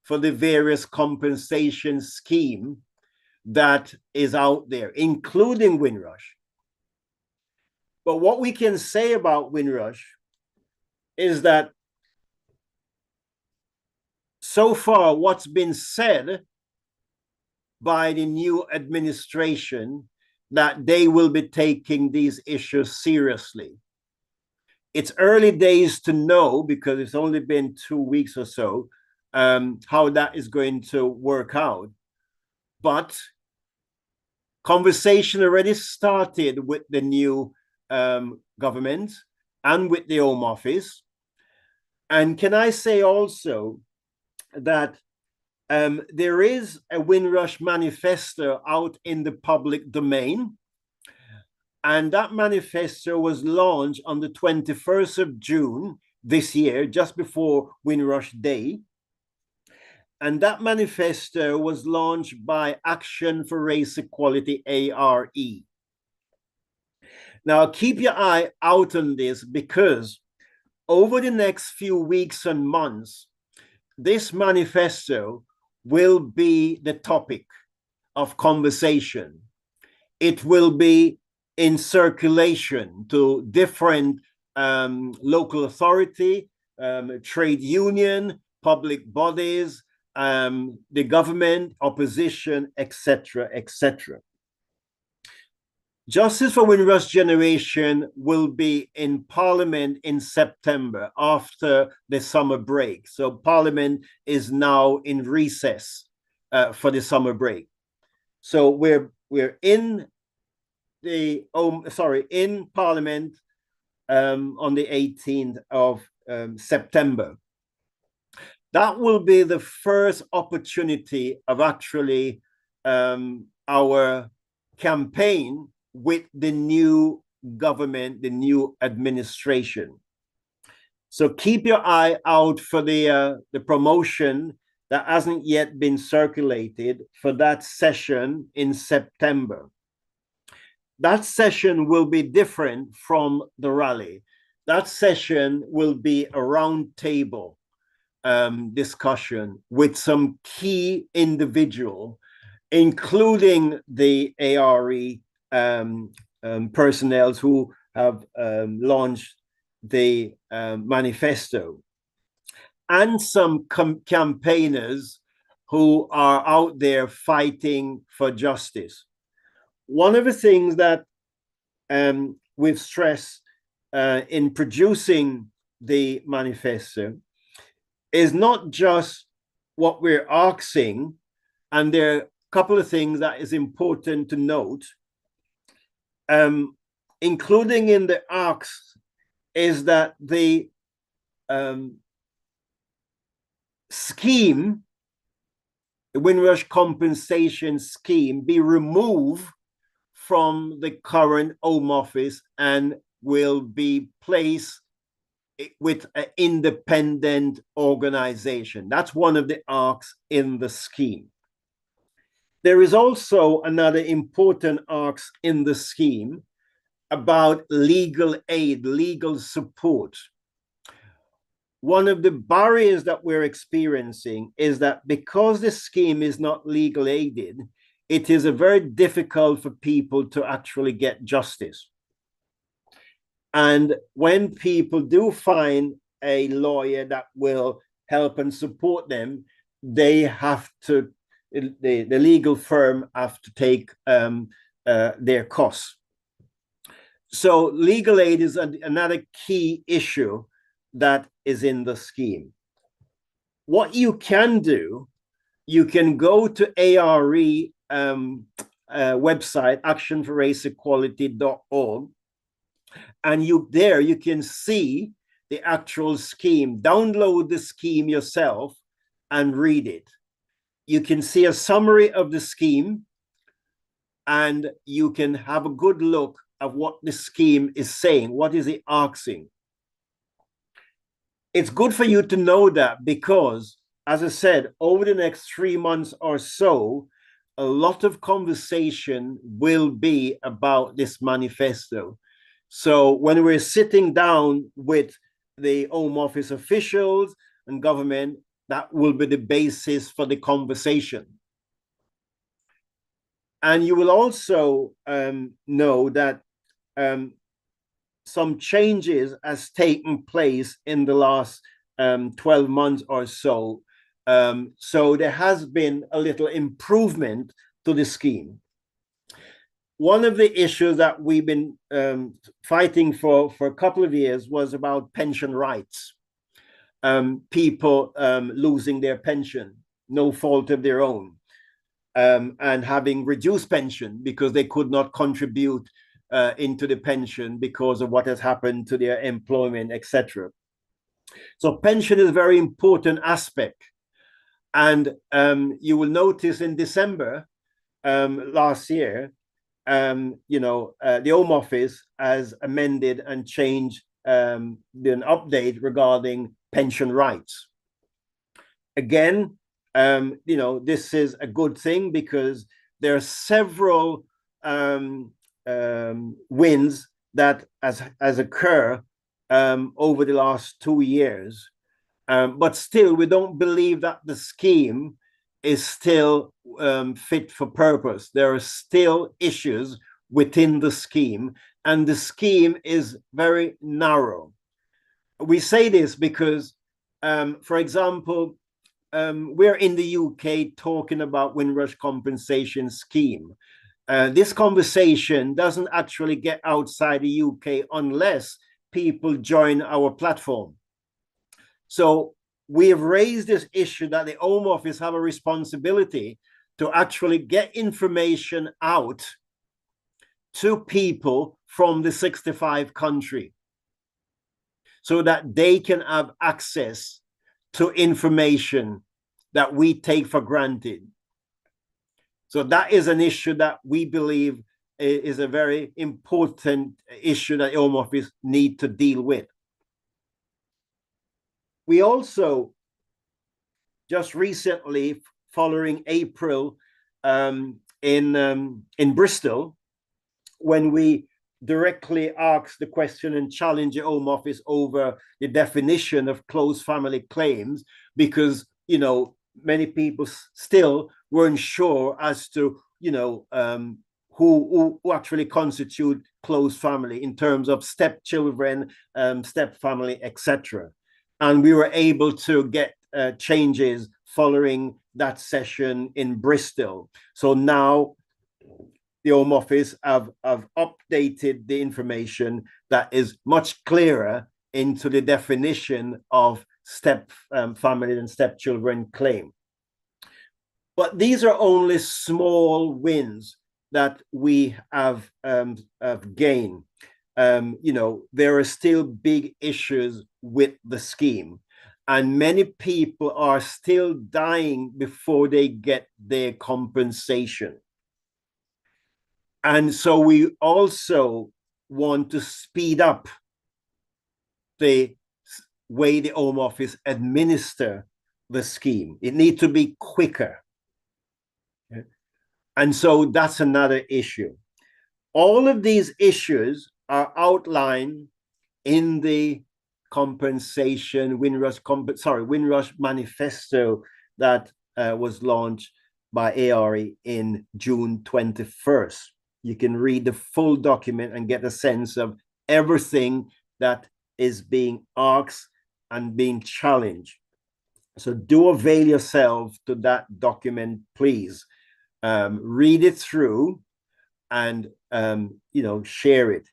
for the various compensation scheme that is out there, including Windrush. But what we can say about Windrush is that so far what's been said by the new administration that they will be taking these issues seriously. It's early days to know, because it's only been 2 weeks or so, how that is going to work out. But conversation already started with the new government and with the Home Office. And can I say also that there is a Windrush manifesto out in the public domain. And that manifesto was launched on the 21st of June this year, just before Windrush Day. And that manifesto was launched by Action for Race Equality, ARE. Now, keep your eye out on this, because over the next few weeks and months, this manifesto will be the topic of conversation. It will be in circulation to different local authority, trade union, public bodies, the government, opposition, etc., etc. Justice for Windrush generation will be in Parliament in September after the summer break. So Parliament is now in recess for the summer break. So we're in the in Parliament on the 18th of September. That will be the first opportunity of actually our campaign with the new government, the new administration. So keep your eye out for the promotion that hasn't yet been circulated for that session in September. That session will be different from the rally. That session will be a round table discussion with some key individual, including the ARE personnel who have launched the manifesto, and some campaigners who are out there fighting for justice. One of the things that we've stressed in producing the manifesto is not just what we're asking, and there are a couple of things that is important to note, including in the asks, is that the scheme, the Windrush compensation scheme, be removed from the current Home Office and will be placed with an independent organization. That's one of the asks in the scheme. There is also another important ask in the scheme about legal aid, legal support. One of the barriers that we're experiencing is that because the scheme is not legal aided, it is very difficult for people to actually get justice. And when people do find a lawyer that will help and support them, they have to, the legal firm have to take their costs. So legal aid is another key issue that is in the scheme. What you can do, you can go to ARE website, actionforraceequality.org, and you can see the actual scheme. Download the scheme yourself and read it. You can see a summary of the scheme, and you can have a good look at what the scheme is saying. What is it asking? It's good for you to know that because, as I said, over the next 3 months or so, a lot of conversation will be about this manifesto. So when we're sitting down with the Home Office officials and government, that will be the basis for the conversation. And you will also know that some changes has taken place in the last 12 months or so. So there has been a little improvement to the scheme. One of the issues that we've been fighting for a couple of years was about pension rights. People losing their pension, no fault of their own, and having reduced pension because they could not contribute into the pension because of what has happened to their employment, etc. So pension is a very important aspect. And you will notice in December last year, the Home Office has amended and changed an update regarding pension rights. Again, this is a good thing because there are several wins that has occurred over the last 2 years. But still, we don't believe that the scheme is still fit for purpose. There are still issues within the scheme, and the scheme is very narrow. We say this because, for example, we're in the UK talking about Windrush compensation scheme. This conversation doesn't actually get outside the UK unless people join our platform. So we have raised this issue that the Home Office have a responsibility to actually get information out to people from the 65 country so that they can have access to information that we take for granted. So that is an issue that we believe is a very important issue that the Home Office need to deal with. We also just recently, following April in Bristol, when we directly asked the question and challenged the Home Office over the definition of close family claims, because many people still weren't sure as to who actually constitute close family in terms of stepchildren, step family, etc. And we were able to get changes following that session in Bristol. So now the Home Office have updated the information that is much clearer into the definition of step family and stepchildren claim. But these are only small wins that we have gained. There are still big issues with the scheme, and many people are still dying before they get their compensation. And so we also want to speed up the way the Home Office administer the scheme. It needs to be quicker. And so that's another issue. All of these issues are outlined in the Windrush manifesto that was launched by ARE in June 21st. You can read the full document and get a sense of everything that is being asked and being challenged. So do avail yourself to that document, please. Read it through and share it.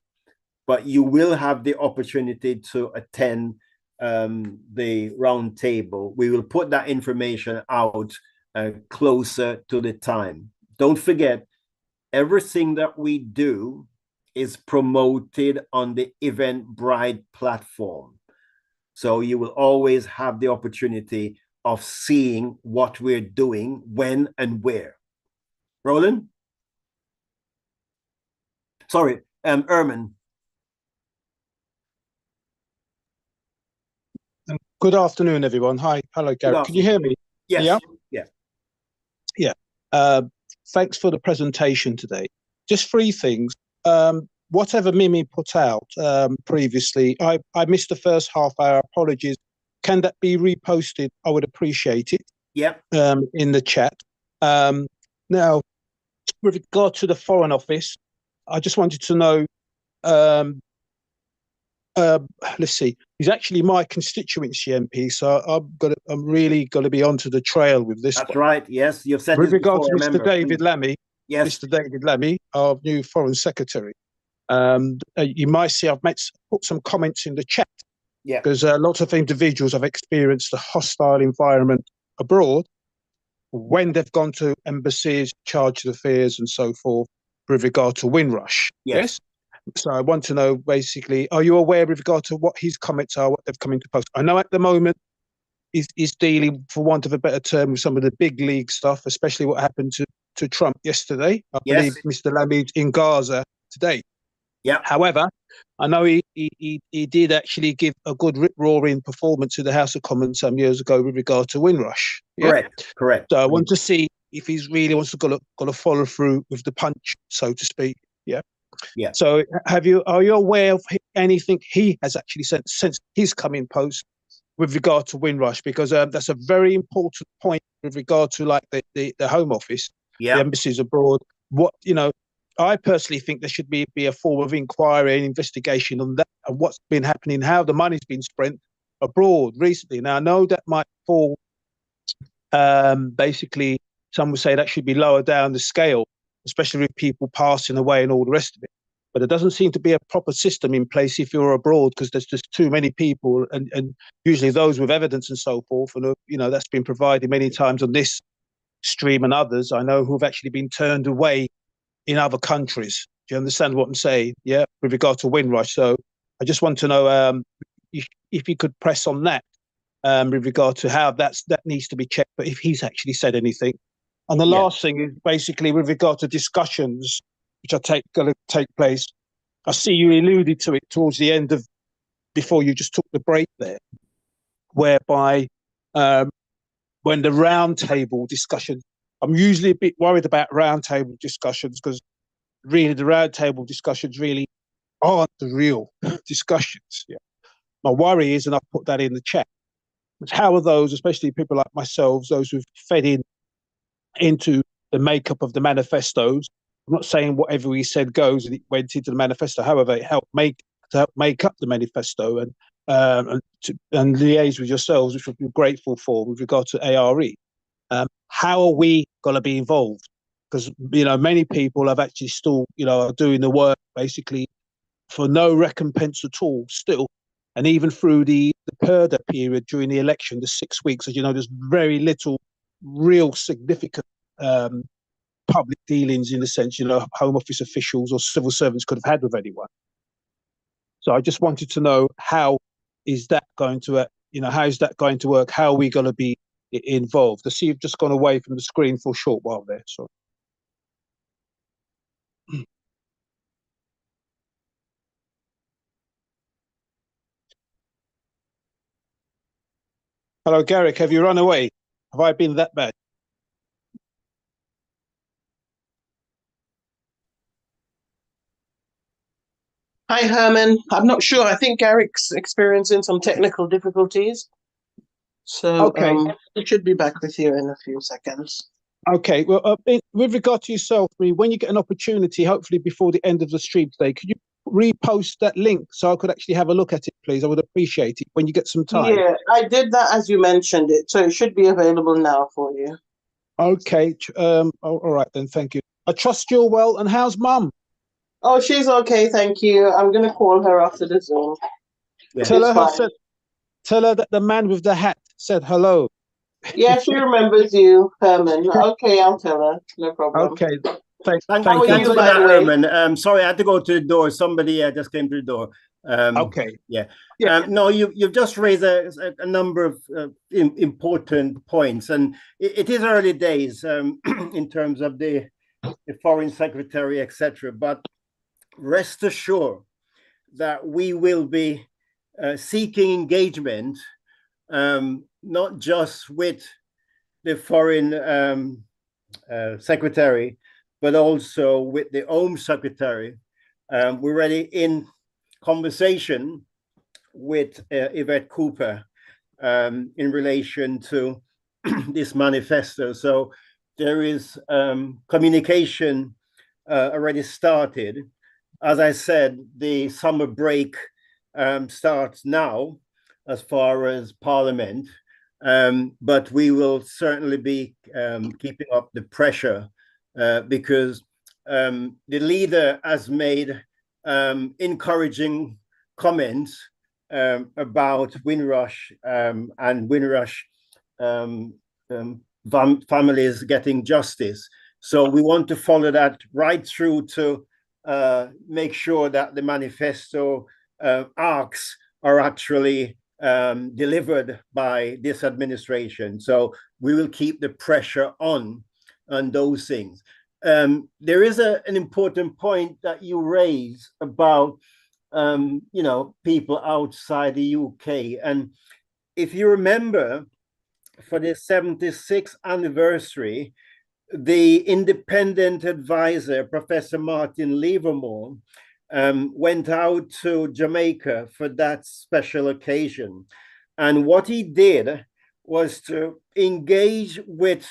But you will have the opportunity to attend the round table. We will put that information out closer to the time. Don't forget, everything that we do is promoted on the Eventbrite platform. So you will always have the opportunity of seeing what we're doing, when and where. Roland? Sorry, Erman. Good afternoon, everyone. Hi. Hello, Gareth. Can you hear me? Yes. Yeah. Thanks for the presentation today. Just three things. Whatever Mimi put out previously, I missed the first half hour. Apologies. Can that be reposted? I would appreciate it. Yep. In the chat. Now, with regard to the Foreign Office, I just wanted to know. Let's see. He's actually my constituency MP, so I'm really going to be onto the trail with this. That's one. Right. Yes, you've said. With this regard before, to Mr. David Lammy, yes, Mr. David Lammy, our new Foreign Secretary. You might see I've put some comments in the chat. Yeah. Because lots of individuals have experienced a hostile environment abroad when they've gone to embassies, charged affairs, and so forth, with regard to Windrush. Yes. So I want to know, basically, are you aware with regard to what his comments are, what they've come into post? I know at the moment he's dealing, for want of a better term, with some of the big league stuff, especially what happened to Trump yesterday. I believe Mr. Lammy in Gaza today. Yeah. However, I know he did actually give a good rip-roaring performance in the House of Commons some years ago with regard to Windrush. Yeah? Correct. So I want to see if he really wants to follow through with the punch, so to speak. Yeah. Yeah. So are you aware of anything he has actually said since his coming post with regard to Windrush? Because that's a very important point with regard to like the Home Office, the embassies abroad. I personally think there should be a form of inquiry and investigation on that and what's been happening, how the money's been spent abroad recently. Now I know that might fall. Basically, some would say that should be lower down the scale, especially with people passing away and all the rest of it. But there doesn't seem to be a proper system in place if you're abroad, because there's just too many people, and usually those with evidence and so forth. And that's been provided many times on this stream and others I know who've actually been turned away in other countries. Do you understand what I'm saying? Yeah, with regard to Windrush. So I just want to know if you could press on that with regard to how that needs to be checked. But if he's actually said anything. And the last thing is basically with regard to discussions which are going to take place. I see you alluded to it towards the end of, before you just took the break there, whereby when the roundtable discussion, I'm usually a bit worried about roundtable discussions because really the roundtable discussions really aren't the real discussions. Yeah. My worry is, and I've put that in the chat, how are those, especially people like myself, those who've fed into the makeup of the manifestos. I'm not saying whatever we said goes and it went into the manifesto. However, it helped make up the manifesto and liaise with yourselves, which we're grateful for with regard to ARE. How are we going to be involved? Because, many people have actually still, are doing the work basically for no recompense at all still. And even through the purdah period during the election, the 6 weeks, as you know, there's very little real significant public dealings in the sense, Home Office officials or civil servants could have had with anyone. So I just wanted to know, how is that going to, how is that going to work? How are we going to be involved? I see you've just gone away from the screen for a short while there. So. Hello, Garrick. Have you run away? Have I been that bad? Hi, Herman. I'm not sure. I think Garrick's experiencing some technical difficulties. So Okay. he should be back with you in a few seconds. Okay. Well, with regard to yourself, when you get an opportunity, hopefully before the end of the stream today, could you repost that link so I could actually have a look at it, please? I would appreciate it when you get some time. Yeah, I did that as you mentioned it. So it should be available now for you. Okay. All right then. Thank you. I trust you're well. And how's Mum? Oh, she's okay, thank you. I'm going to call her after the Zoom. Yeah. Tell her that the man with the hat said hello. Yeah, she remembers you, Herman. Okay, I'll tell her. No problem. Okay. Thank How are you. you, Thanks for by that, the way? Herman. Sorry, I had to go to the door. Somebody just came to the door. Okay. Yeah. Yeah. No, you've just raised a number of important points, and it is early days in terms of the foreign secretary, etc. But rest assured that we will be seeking engagement, not just with the foreign secretary, but also with the Home Secretary. We're already in conversation with Yvette Cooper in relation to this manifesto. So there is communication already started. As I said, the summer break starts now as far as Parliament, but we will certainly be keeping up the pressure because the leader has made encouraging comments about Windrush and Windrush families getting justice. So we want to follow that right through to make sure that the manifesto arcs are actually delivered by this administration. So we will keep the pressure on those things. There is an important point that you raise about people outside the UK. And if you remember, for the 76th anniversary, the independent advisor, Professor Martin Livermore, went out to Jamaica for that special occasion. And what he did was to engage with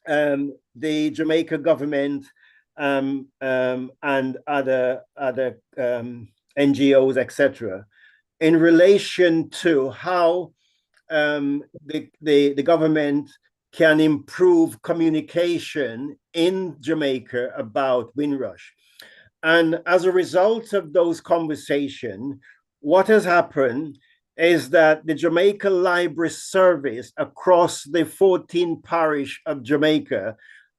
the Jamaica government and other NGOs, etc., in relation to how the government can improve communication in Jamaica about Windrush. And as a result of those conversations, what has happened is that the Jamaica Library Service across the 14 parish of Jamaica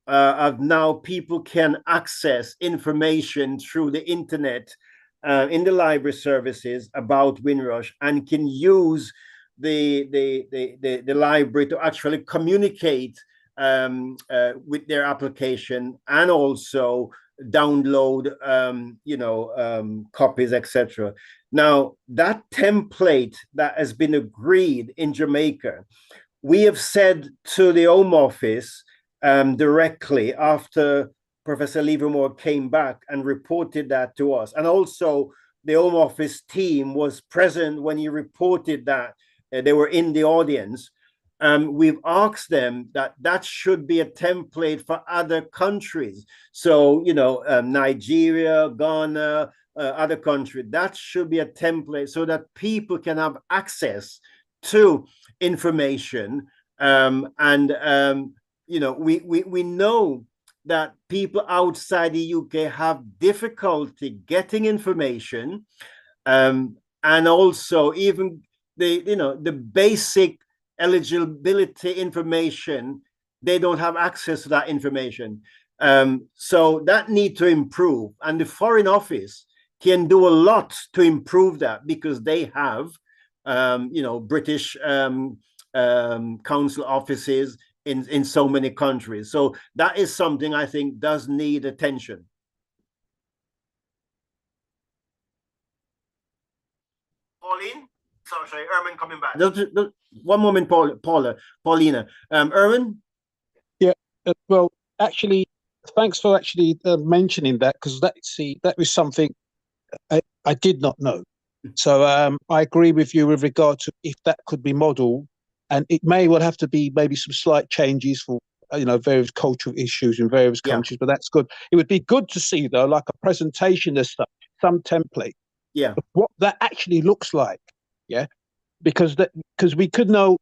of now people can access information through the internet in the library services about Windrush and can use the library to actually communicate with their application and also download copies, etc. Now, that template that has been agreed in Jamaica, we have said to the Home Office directly after Professor Livermore came back and reported that to us. And also the Home Office team was present when he reported that. They were in the audience. We've asked them that should be a template for other countries. So, Nigeria, Ghana, other countries, that should be a template so that people can have access to information You know, we know that people outside the UK have difficulty getting information, and also even the basic eligibility information, they don't have access to that information. So that need to improve, and the Foreign Office can do a lot to improve that, because they have British council offices in so many countries. So that is something I think does need attention. Pauline? Sorry, Erman coming back. Just one moment, Paulina. Erman? Yeah, well, actually, thanks for actually mentioning that, because that was something I did not know. So I agree with you with regard to if that could be modelled, and it may well have to be maybe some slight changes for various cultural issues in various countries, but that's good. It would be good to see, though, like a presentation as such, some template, of what that actually looks like, because we could know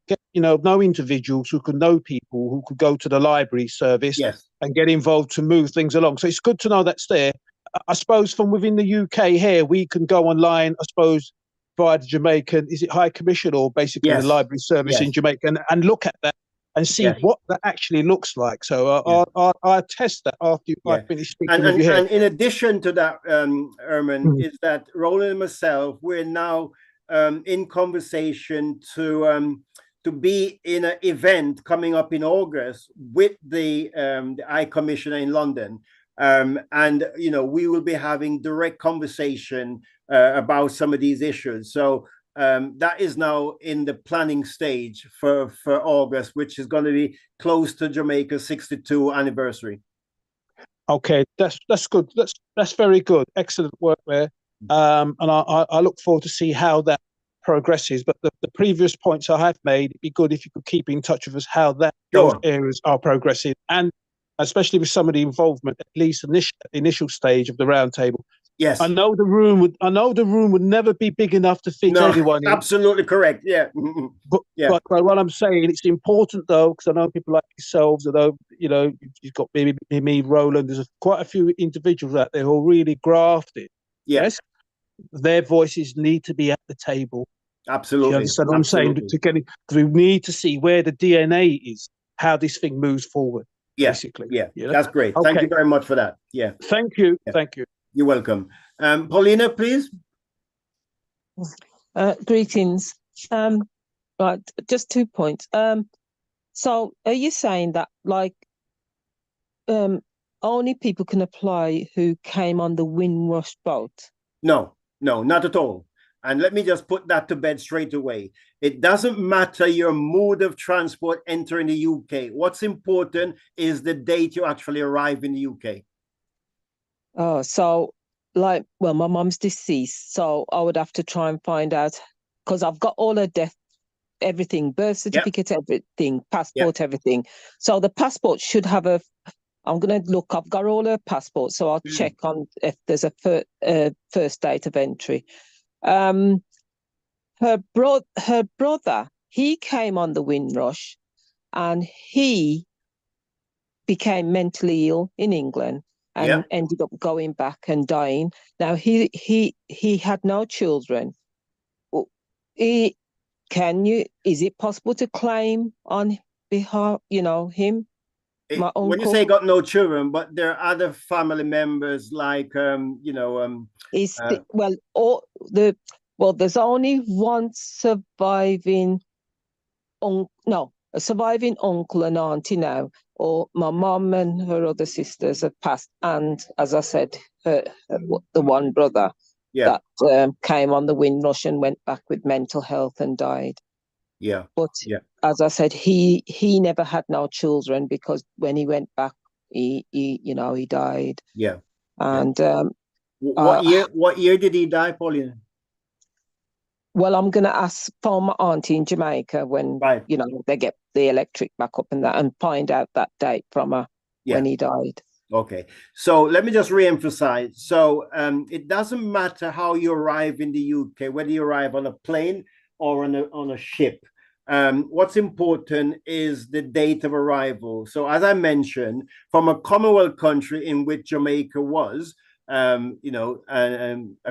individuals who could know people who could go to the library service and get involved to move things along. So it's good to know that's there. I suppose from within the UK here, we can go online, I suppose, via the Jamaican, is it High Commission or basically the library service in Jamaica, and look at that and see what that actually looks like. So I'll test that after I finish speaking with you here. And in addition to that, Erman, is that Roland and myself, we're now in conversation to be in an event coming up in August with the High Commissioner in London. And we will be having direct conversation about some of these issues. So that is now in the planning stage for August, which is going to be close to Jamaica's 62th anniversary. Okay, that's good. That's very good. Excellent work there. And I look forward to see how that progresses. But the previous points I have made, it'd be good if you could keep in touch with us how those areas are progressing, and especially with some of the involvement, at least initial stage of the roundtable. Yes, I know the room would never be big enough to fit anyone in. Absolutely correct. Yeah, but what I'm saying, it's important though, because I know people like yourselves. Although you've got me, Roland. There's quite a few individuals out there who are really grafted. Yes, their voices need to be at the table. Absolutely. You understand what I'm saying? We need to see where the DNA is, how this thing moves forward. Basically. Yeah, that's great. Thank you very much for that. Yeah. Thank you. Thank you. You're welcome. Paulina, please. Greetings. Right, just 2 points. So are you saying that only people can apply who came on the Windrush boat? No, not at all. And let me just put that to bed straight away. It doesn't matter your mode of transport entering the UK. What's important is the date you actually arrive in the UK. Oh, so my mom's deceased, so I would have to try and find out, because I've got all her death, everything, birth certificate, everything, passport, everything. So the passport should have I'm going to look, I've got all her passports, so I'll check on if there's a first date of entry. Her brother, he came on the Windrush, and he became mentally ill in England and ended up going back and dying. Now he had no children. Is it possible to claim on behalf, him? My uncle? When you say got no children, but there are other family members like there's only one surviving a surviving uncle and auntie now, or my mum and her other sisters have passed, and as I said, the one brother that came on the Windrush and went back with mental health and died. But as I said, he never had no children, because when he went back, he died. And what year did he die, Paulina? Well, I'm gonna ask former auntie in Jamaica when they get the electric back up and find out that date from her when he died. Okay, so let me just re-emphasize. So it doesn't matter how you arrive in the UK, whether you arrive on a plane or on a ship. what's important is the date of arrival. So, as I mentioned, from a Commonwealth country in which Jamaica was, a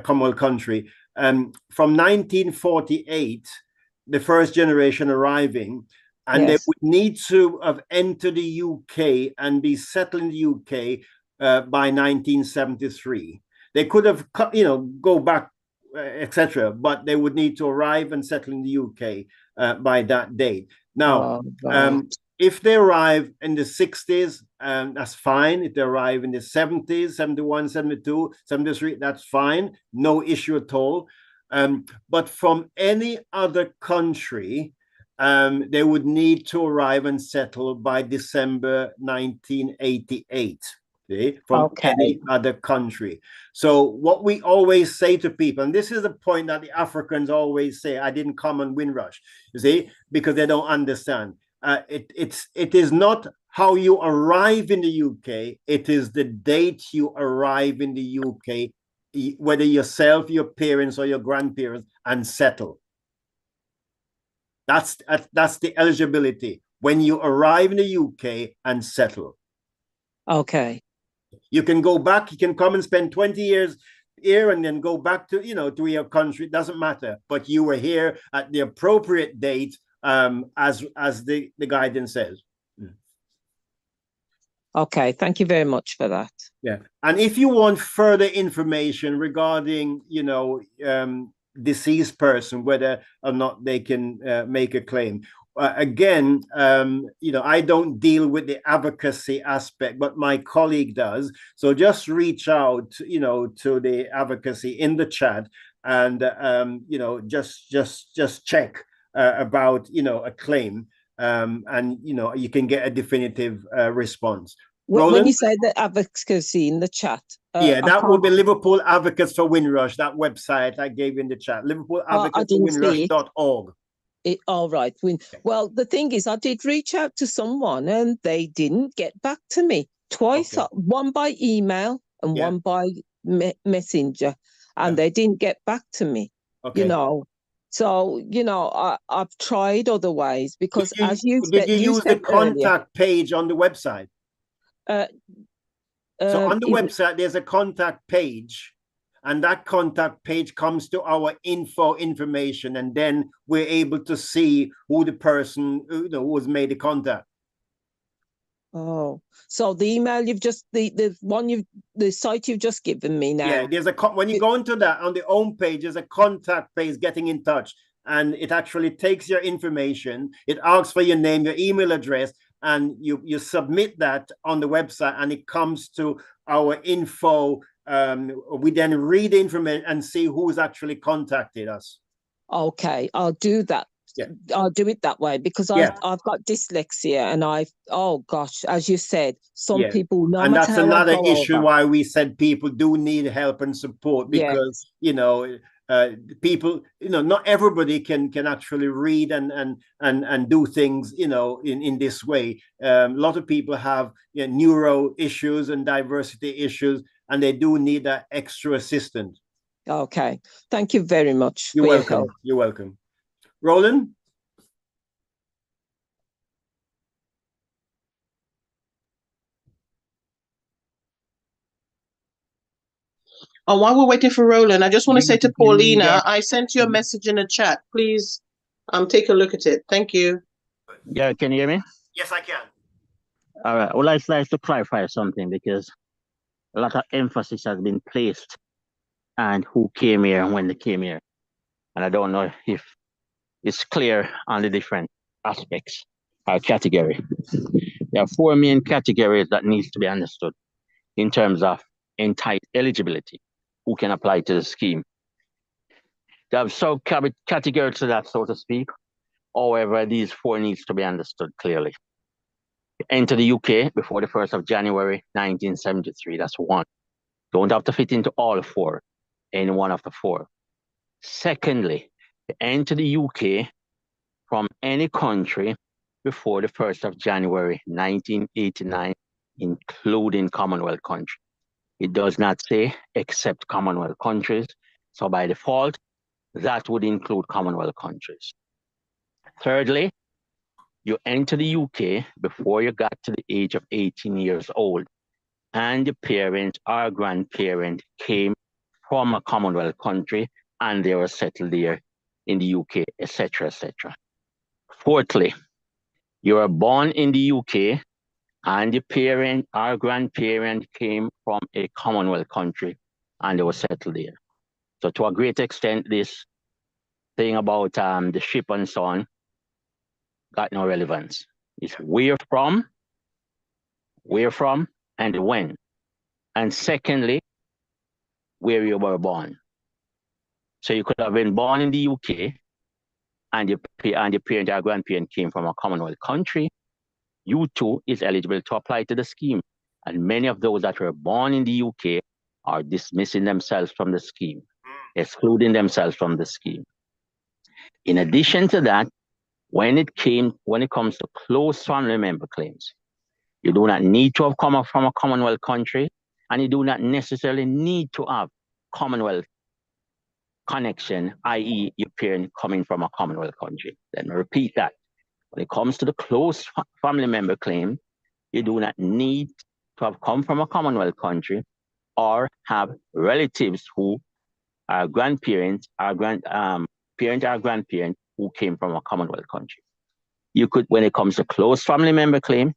Commonwealth country, from 1948, the first generation arriving, and they would need to have entered the UK and be settled in the UK by 1973. They could have, go back, etc., but they would need to arrive and settle in the UK by that date. Now, if they arrive in the 60s, that's fine. If they arrive in the 70s, 71, 72, 73, that's fine. No issue at all. But from any other country, they would need to arrive and settle by December 1988. Okay, from any other country. So what we always say to people, and this is a point that the Africans always say, I didn't come on Windrush, you see, because they don't understand. It is not how you arrive in the UK, it is the date you arrive in the UK, whether yourself, your parents, or your grandparents, and settle. That's the eligibility, when you arrive in the UK and settle. Okay. You can go back, you can come and spend 20 years here and then go back to, to your country. It doesn't matter. But you were here at the appropriate date, as the guidance says. Okay, thank you very much for that. Yeah. And if you want further information regarding, deceased person, whether or not they can make a claim, again, I don't deal with the advocacy aspect, but my colleague does. So just reach out, to the advocacy in the chat, and just check about a claim, and you can get a definitive response. When you say the advocacy in the chat, that would be Liverpool Advocates for Windrush, that website I gave you in the chat, liverpooladvocatesforwindrush.org. All right. Well, the thing is, I did reach out to someone and they didn't get back to me twice, one by email and one by messenger, and they didn't get back to me, So, I've tried other ways, because did you use the contact page on the website? So on the website, there's a contact page, and that contact page comes to our information, and then we're able to see who the person who has made the contact. Oh, so the email the site you've just given me now. Yeah, there's when you go into that, on the home page, there's a contact page, getting in touch, and it actually takes your information. It asks for your name, your email address, and you submit that on the website, and it comes to our info. We then read the information and see who's actually contacted us. Okay, I'll do that. Yeah. I'll do it that way, because I've got dyslexia, and as you said, some people, and that's another issue why we said people do need help and support, because people, not everybody can actually read and do things, in this way. A lot of people have neuro issues and diversity issues, and they do need that extra assistance. Okay, thank you very much. You're welcome. You're welcome. Roland? While we're waiting for Roland, I just want to say to Paulina, I sent you a message in the chat. Please take a look at it. Thank you. Yeah, can you hear me? Yes, I can. All right. I would like to clarify something, because a lot of emphasis has been placed on who came here and when they came here. And I don't know if it's clear on the different aspects or category. There are four main categories that needs to be understood in terms of eligibility, who can apply to the scheme. There are sub-categories to that, so to speak. However, these four needs to be understood clearly. Enter the UK before the 1st of January 1973, that's one. Don't have to fit into all four, any one of the four. Secondly, enter the UK from any country before the 1st of January 1989, including Commonwealth countries. It does not say except Commonwealth countries. So by default, that would include Commonwealth countries. Thirdly, you enter the UK before you got to the age of 18 years old, and your parent or grandparent came from a Commonwealth country and they were settled there in the UK, etc., etc. Fourthly, you were born in the UK and your parent or grandparent came from a Commonwealth country and they were settled there. So to a great extent, this thing about the ship and so on got no relevance. It's where from, and when. And secondly, where you were born. So you could have been born in the UK and your parent or grandparent came from a Commonwealth country. You too is eligible to apply to the scheme. And many of those that were born in the UK are dismissing themselves from the scheme, excluding themselves from the scheme. In addition to that, when it comes to close family member claims, you do not need to have come from a Commonwealth country, and you do not necessarily need to have Commonwealth connection, i.e. your parent coming from a Commonwealth country. Let me repeat that. When it comes to the close family member claim, you do not need to have come from a Commonwealth country or have relatives who are grandparents, parent or grandparent who came from a Commonwealth country. You could, when it comes to close family member claim,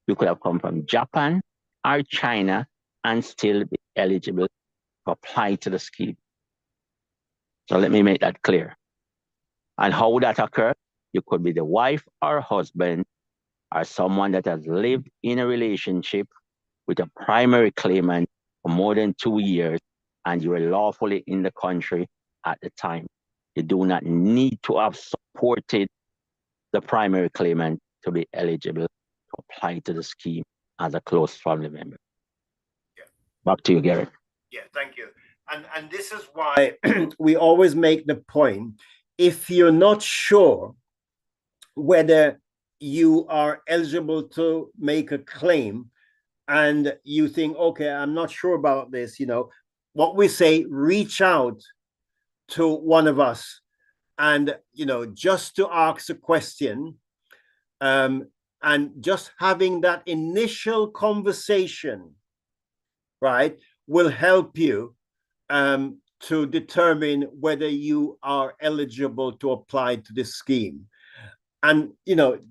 you could have come from Japan or China and still be eligible to apply to the scheme. So let me make that clear. And how would that occur? You could be the wife or husband or someone that has lived in a relationship with a primary claimant for more than 2 years and you were lawfully in the country at the time. You do not need to have supported the primary claimant to be eligible to apply to the scheme as a close family member. Yeah. Back to you, Garrett. Yeah, thank you. And this is why we always make the point, if you're not sure whether you are eligible to make a claim and you think, okay, I'm not sure about this, what we say, reach out to one of us and, just to ask a question, and just having that initial conversation, right, will help you to determine whether you are eligible to apply to this scheme. And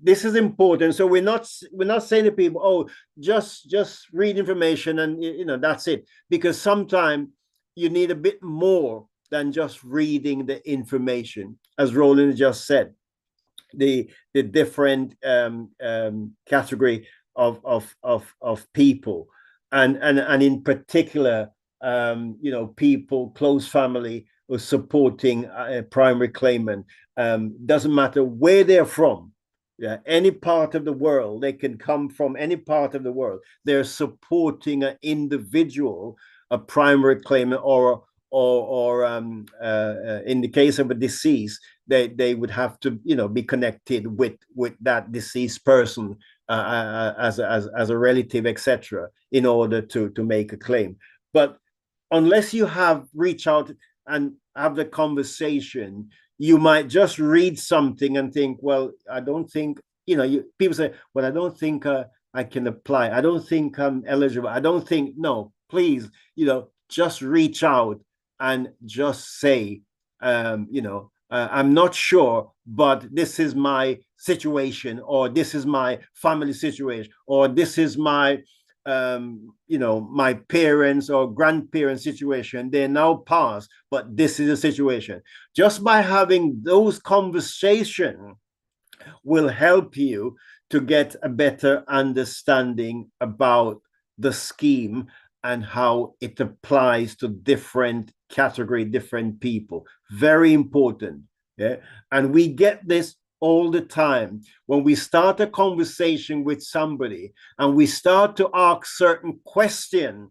this is important. So we're not saying to people, oh, just read information and that's it, because sometimes you need a bit more than just reading the information. As Roland just said, the different category of people, and in particular, people, close family, who are supporting a primary claimant. Doesn't matter where they're from. Yeah, any part of the world, they can come from any part of the world. They're supporting an individual, a primary claimant, or in the case of a decease, they would have to be connected with that deceased person as a relative, etc., in order to make a claim. But unless you have reached out and have the conversation, you might just read something and think, well, I don't think, people say, well, I don't think I can apply. I don't think I'm eligible. I don't think, no, please, just reach out and just say, I'm not sure, but this is my situation, or this is my family situation, or this is my my parents or grandparents situation. They're now past, but this is a situation. Just by having those conversations will help you to get a better understanding about the scheme and how it applies to different category, different people. Very important. Yeah. And we get this all the time when we start a conversation with somebody and we start to ask certain questions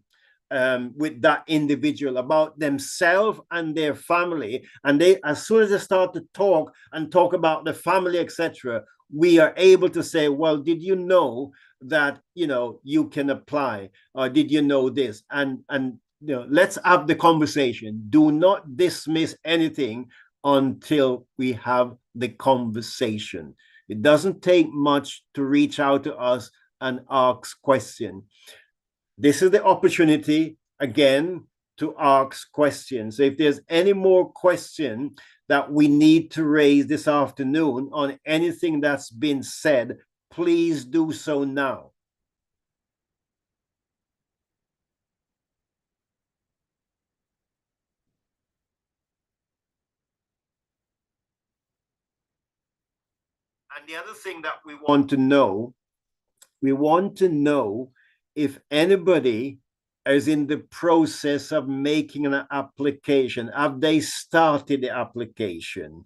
with that individual about themselves and their family, and they, as soon as they start to talk about the family, etc., we are able to say, well, did you know that you can apply, or did you know this? And let's have the conversation. Do not dismiss anything until we have the conversation. It doesn't take much to reach out to us and ask questions. This is the opportunity, again, to ask questions. So if there's any more question that we need to raise this afternoon on anything that's been said, please do so now. And the other thing that we want to know if anybody is in the process of making an application. Have they started the application?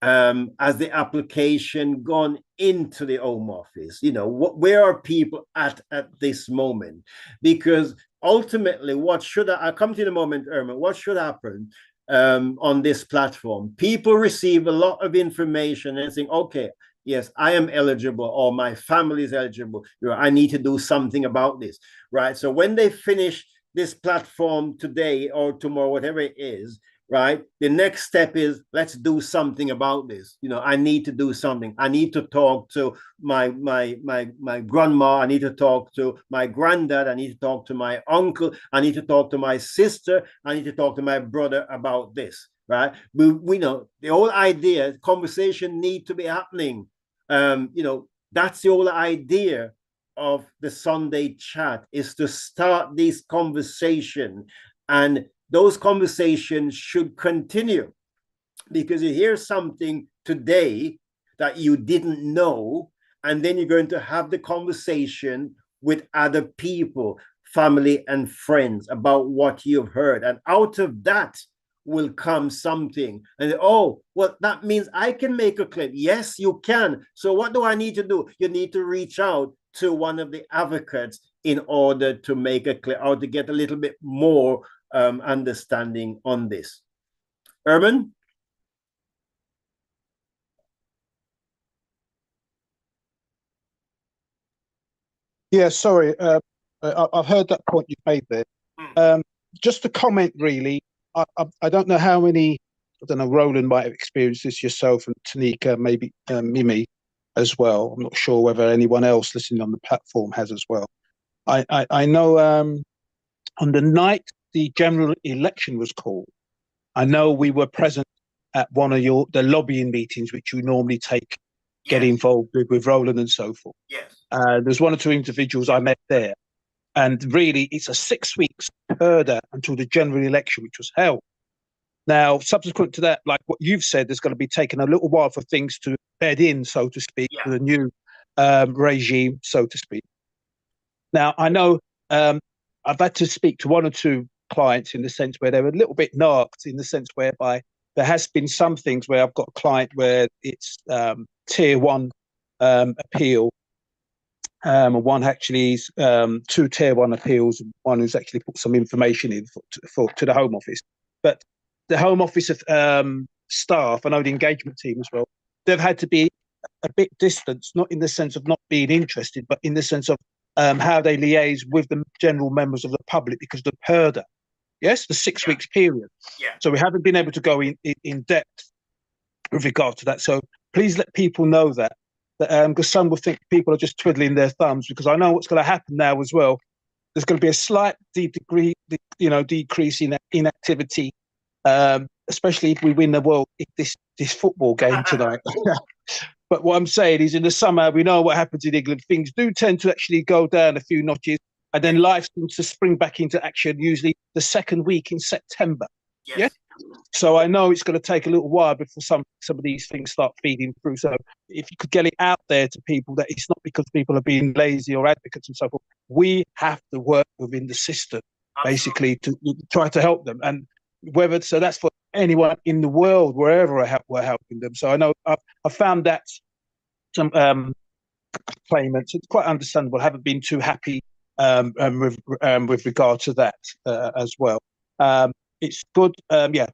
Has the application gone into the Home Office? You know, where are people at this moment? Because ultimately, I'll come to you in a moment, Irma, what should happen on this platform? People receive a lot of information and think, okay, yes, I am eligible, or my family is eligible. I need to do something about this, right? So when they finish this platform today or tomorrow, whatever it is, right? The next step is, let's do something about this. I need to do something. I need to talk to my grandma. I need to talk to my granddad. I need to talk to my uncle. I need to talk to my sister. I need to talk to my brother about this, right? We know the whole idea, conversation need to be happening. That's the whole idea of the Sunday chat, is to start this conversation, and those conversations should continue, because you hear something today that you didn't know, and then you're going to have the conversation with other people, family and friends, about what you've heard, and out of that will come something. And oh, well, that means I can make a claim. Yes, you can. So what do I need to do? You need to reach out to one of the advocates in order to make a claim, or to get a little bit more understanding on this. Erman? Yeah, sorry. I've heard that point you made there. Just a comment, really. I don't know how many, I don't know, Roland might have experienced this, yourself and Tanika, maybe Mimi as well. I'm not sure whether anyone else listening on the platform has as well. I know on the night the general election was called, I know we were present at one of the lobbying meetings, which you normally get involved with Roland and so forth. Yes. There's one or two individuals I met there. And really, it's a 6 weeks further until the general election, which was held. Now, subsequent to that, like what you've said, there's going to be taking a little while for things to bed in, so to speak, for the new regime, so to speak. Now, I know I've had to speak to one or two clients in the sense where they were a little bit narked, in the sense whereby there has been some things where I've got a client where it's tier 1 appeal. One actually is 2 tier 1 appeals, one who's actually put some information in to the Home Office. But the Home Office staff, I know the engagement team as well, they've had to be a bit distanced, not in the sense of not being interested, but in the sense of how they liaise with the general members of the public, because they've heard it. Yes, the 6 weeks period. Yeah. So we haven't been able to go in depth with regard to that. So please let people know that. Because some will think people are just twiddling their thumbs, because I know what's going to happen now as well. There's going to be a slight decrease in inactivity, especially if we win this football game tonight. But what I'm saying is, in the summer, we know what happens in England. Things do tend to actually go down a few notches, and then life seems to spring back into action, usually the second week in September. Yes. Yeah. So I know it's going to take a little while before some of these things start feeding through. So if you could get it out there to people that it's not because people are being lazy or advocates and so forth, we have to work within the system, basically, to try to help them. And so that's for anyone in the world, wherever we're helping them. So I know I found that some claimants, it's quite understandable, haven't been too happy with regard to that as well. It's good.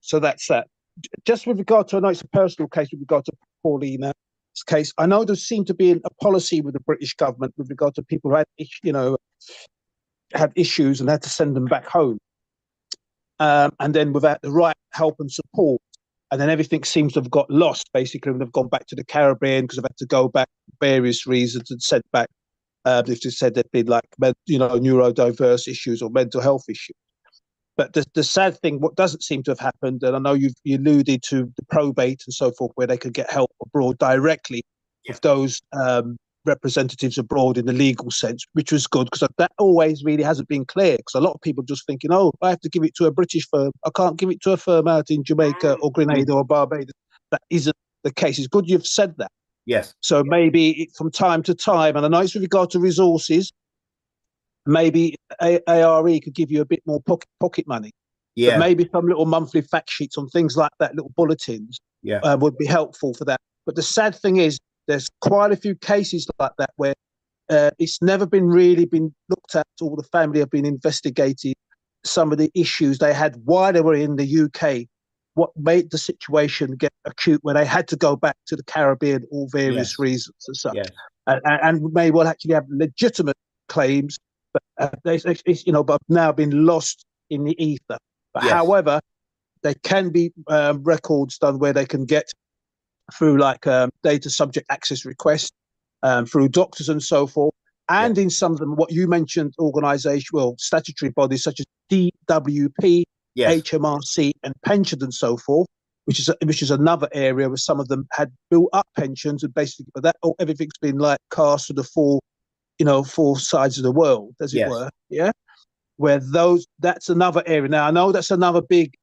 So that's that. Just with regard to, I know it's a personal case with regard to Paulina's case. I know there seemed to be a policy with the British government with regard to people who had issues and had to send them back home. And then without the right help and support, and then everything seems to have got lost, basically, when they've gone back to the Caribbean because they've had to go back for various reasons and sent back. They've just said there'd been like, neurodiverse issues or mental health issues. But the sad thing, what doesn't seem to have happened, and I know you alluded to the probate and so forth, where they could get help abroad directly with those representatives abroad in the legal sense, which was good, because that always really hasn't been clear. Because a lot of people just thinking, oh, I have to give it to a British firm. I can't give it to a firm out in Jamaica or Grenada or Barbados. That isn't the case. It's good you've said that. Yes. So maybe from time to time, and I know it's with regard to resources, maybe ARE could give you a bit more pocket money. Yeah. But maybe some little monthly fact sheets on things like that, little bulletins, would be helpful for that. But the sad thing is, there's quite a few cases like that where it's never been looked at, or the family have been investigated, some of the issues they had while they were in the UK, what made the situation get acute where they had to go back to the Caribbean for various reasons and such. Yes. And may well actually have legitimate claims, but but now been lost in the ether. But however, there can be records done where they can get through like data subject access requests, through doctors and so forth. And in some of them, what you mentioned, statutory bodies such as DWP, HMRC, and pensions and so forth, which is another area where some of them had built up pensions, and basically, but that everything's been like cast to the four sides of the world, as it were. Yeah, where that's another area. Now I know that's another big.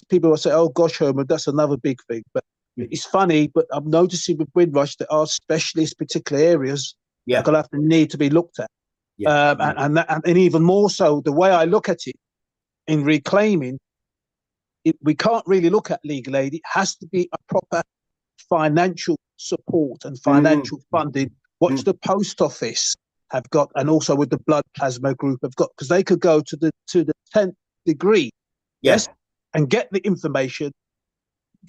People will say, "Oh gosh, Herman, that's another big thing," but it's funny. But I'm noticing with Windrush there are specialist particular areas that are going to have to need to be looked at. And even more so, the way I look at it in reclaiming, we can't really look at legal aid. It has to be a proper financial support and financial funding, which the post office have got, and also with the blood plasma group have got, because they could go to the 10th degree, and get the information.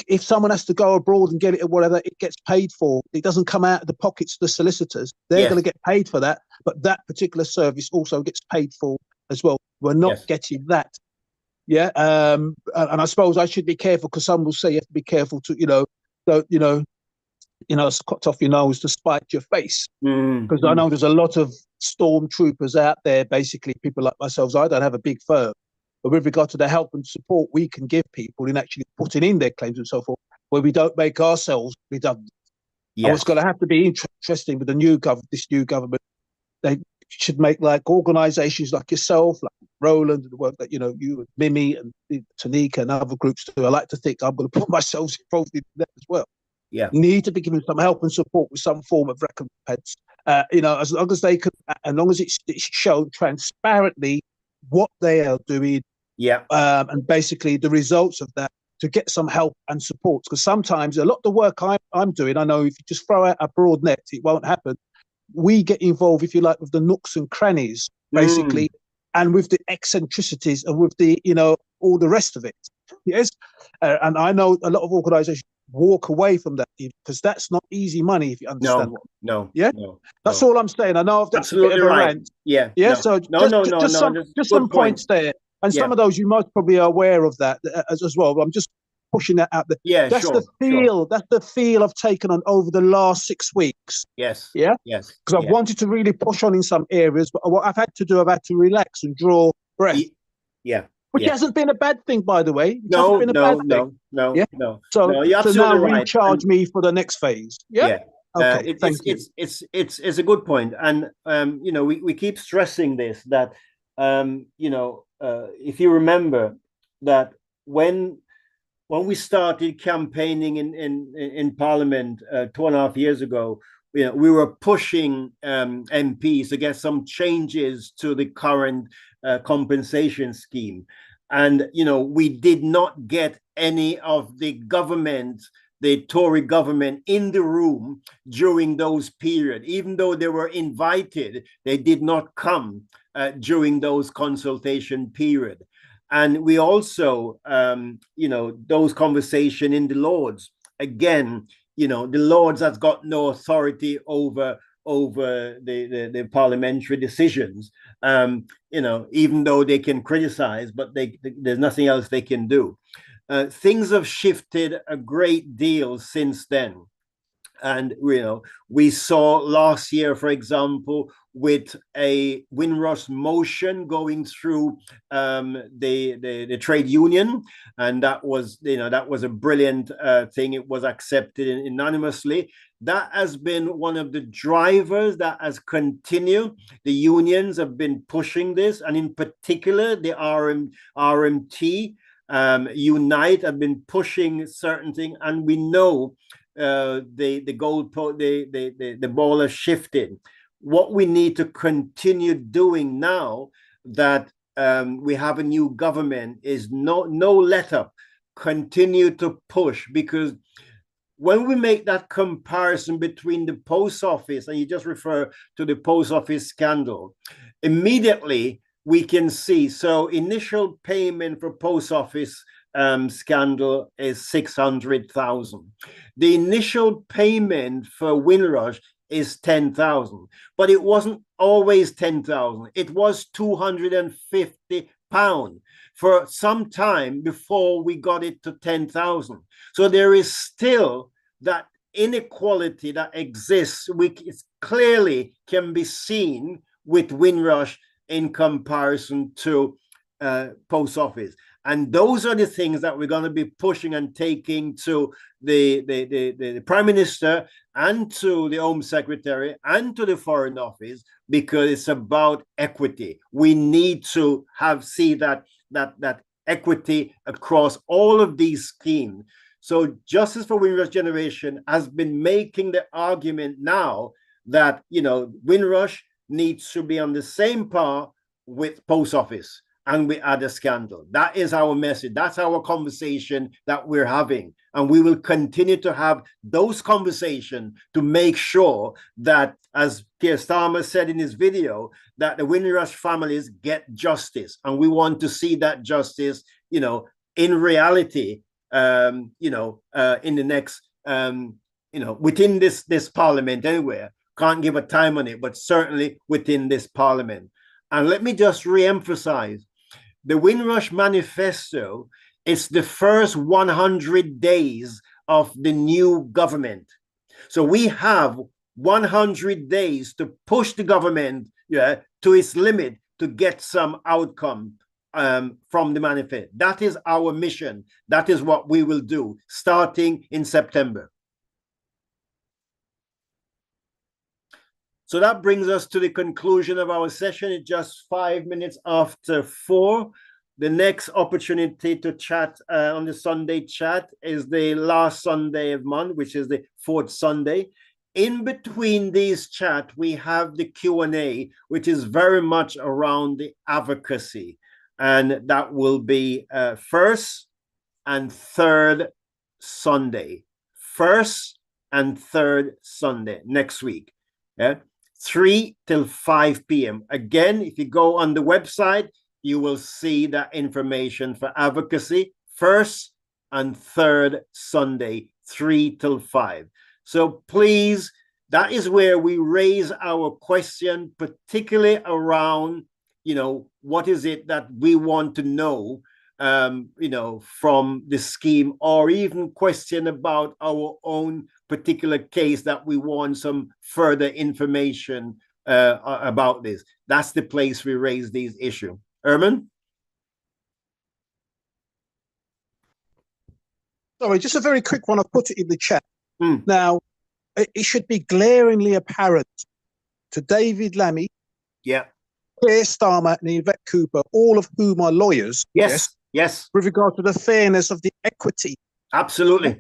If someone has to go abroad and get it or whatever, it gets paid for. It doesn't come out of the pockets of the solicitors. They're going to get paid for that, but that particular service also gets paid for as well. We're not getting that. Yeah. And I suppose I should be careful, because some will say you have to be careful to, cut off your nose to spite your face. Because I know there's a lot of stormtroopers out there, basically people like myself. I don't have a big firm, but with regard to the help and support we can give people in actually putting in their claims and so forth, where we don't make ourselves redundant. And what's going to have to be interesting with this new government, they should make like organisations like yourself, like Roland, and the work that you and Mimi and Tanika and other groups do. I like to think I'm going to put myself involved in that as well. Need to be given some help and support with some form of recompense. As long as they could, as long as it's shown transparently what they are doing, and basically the results of that, to get some help and support. Because sometimes a lot of the work I'm doing, I know if you just throw out a broad net, it won't happen. We get involved, if you like, with the nooks and crannies, basically, and with the eccentricities and with the, all the rest of it. Yes. And I know a lot of organizations walk away from that, because that's not easy money, if you understand that's all I'm saying. I know that's absolutely a bit of a right. rant. So just some points there, and some of those you most probably are aware of that as well. I'm just pushing that out there. That's the feel I've taken on over the last 6 weeks. Because I've wanted to really push on in some areas, but what I've had to relax and draw breath. Which hasn't been a bad thing, by the way. No. So you're absolutely now right. recharge me for the next phase. Okay. Thank you. It's a good point, and we keep stressing this, that if you remember that when we started campaigning in Parliament 2.5 years ago, we were pushing MPs to get some changes to the current compensation scheme. And, we did not get any of the government, the Tory government, in the room during those periods. Even though they were invited, they did not come during those consultation period. And we also, those conversations in the Lords, again, the Lords has got no authority over the parliamentary decisions, even though they can criticize, but there's nothing else they can do. things have shifted a great deal since then. And we saw last year, for example, with a Windrush motion going through the trade union, and that was a brilliant thing. It was accepted unanimously. That has been one of the drivers that has continued. The unions have been pushing this, and in particular, the RMT Unite have been pushing certain things, and we know the ball has shifted. What we need to continue doing now that we have a new government is no let up. Continue to push, because when we make that comparison between the post office, and you just refer to the post office scandal, immediately we can see. So initial payment for post office scandal is 600,000. The initial payment for Windrush is 10,000, but it wasn't always 10,000. It was £250 for some time before we got it to 10,000. So there is still that inequality that exists, which clearly can be seen with Windrush in comparison to post office. And those are the things that we're going to be pushing and taking to the Prime Minister and to the Home Secretary and to the Foreign Office, because it's about equity. We need to see that equity across all of these schemes. So Justice for Windrush Generation has been making the argument now that Windrush needs to be on the same par with post office and we add a scandal. That is our message. That's our conversation that we're having. And we will continue to have those conversations to make sure that, as Keir Starmer said in his video, that the Windrush families get justice. And we want to see that justice, in reality, in the next, within this parliament anywhere. Can't give a time on it, but certainly within this parliament. And let me just re-emphasize, the Windrush Manifesto is the first 100 days of the new government. So we have 100 days to push the government to its limit to get some outcome from the manifesto. That is our mission. That is what we will do starting in September. So that brings us to the conclusion of our session. It's just 5 minutes after 4. The next opportunity to chat on the Sunday chat is the last Sunday of month, which is the 4th Sunday. In between these chat, we have the Q&A, which is very much around the advocacy. And that will be first and third Sunday. First and third Sunday next week. Yeah. 3 till 5 p.m. Again, if you go on the website, you will see that information for advocacy, first and third Sunday, 3 till 5. So please, that is where we raise our question, particularly around, what is it that we want to know, from the scheme, or even question about our own particular case that we want some further information about this. That's the place we raise these issues. Erman? Sorry, just a very quick one. I put it in the chat. Now, it should be glaringly apparent to David Lammy, Keir Starmer, and Yvette Cooper, all of whom are lawyers. Yes. With regard to the fairness of the equity. Absolutely.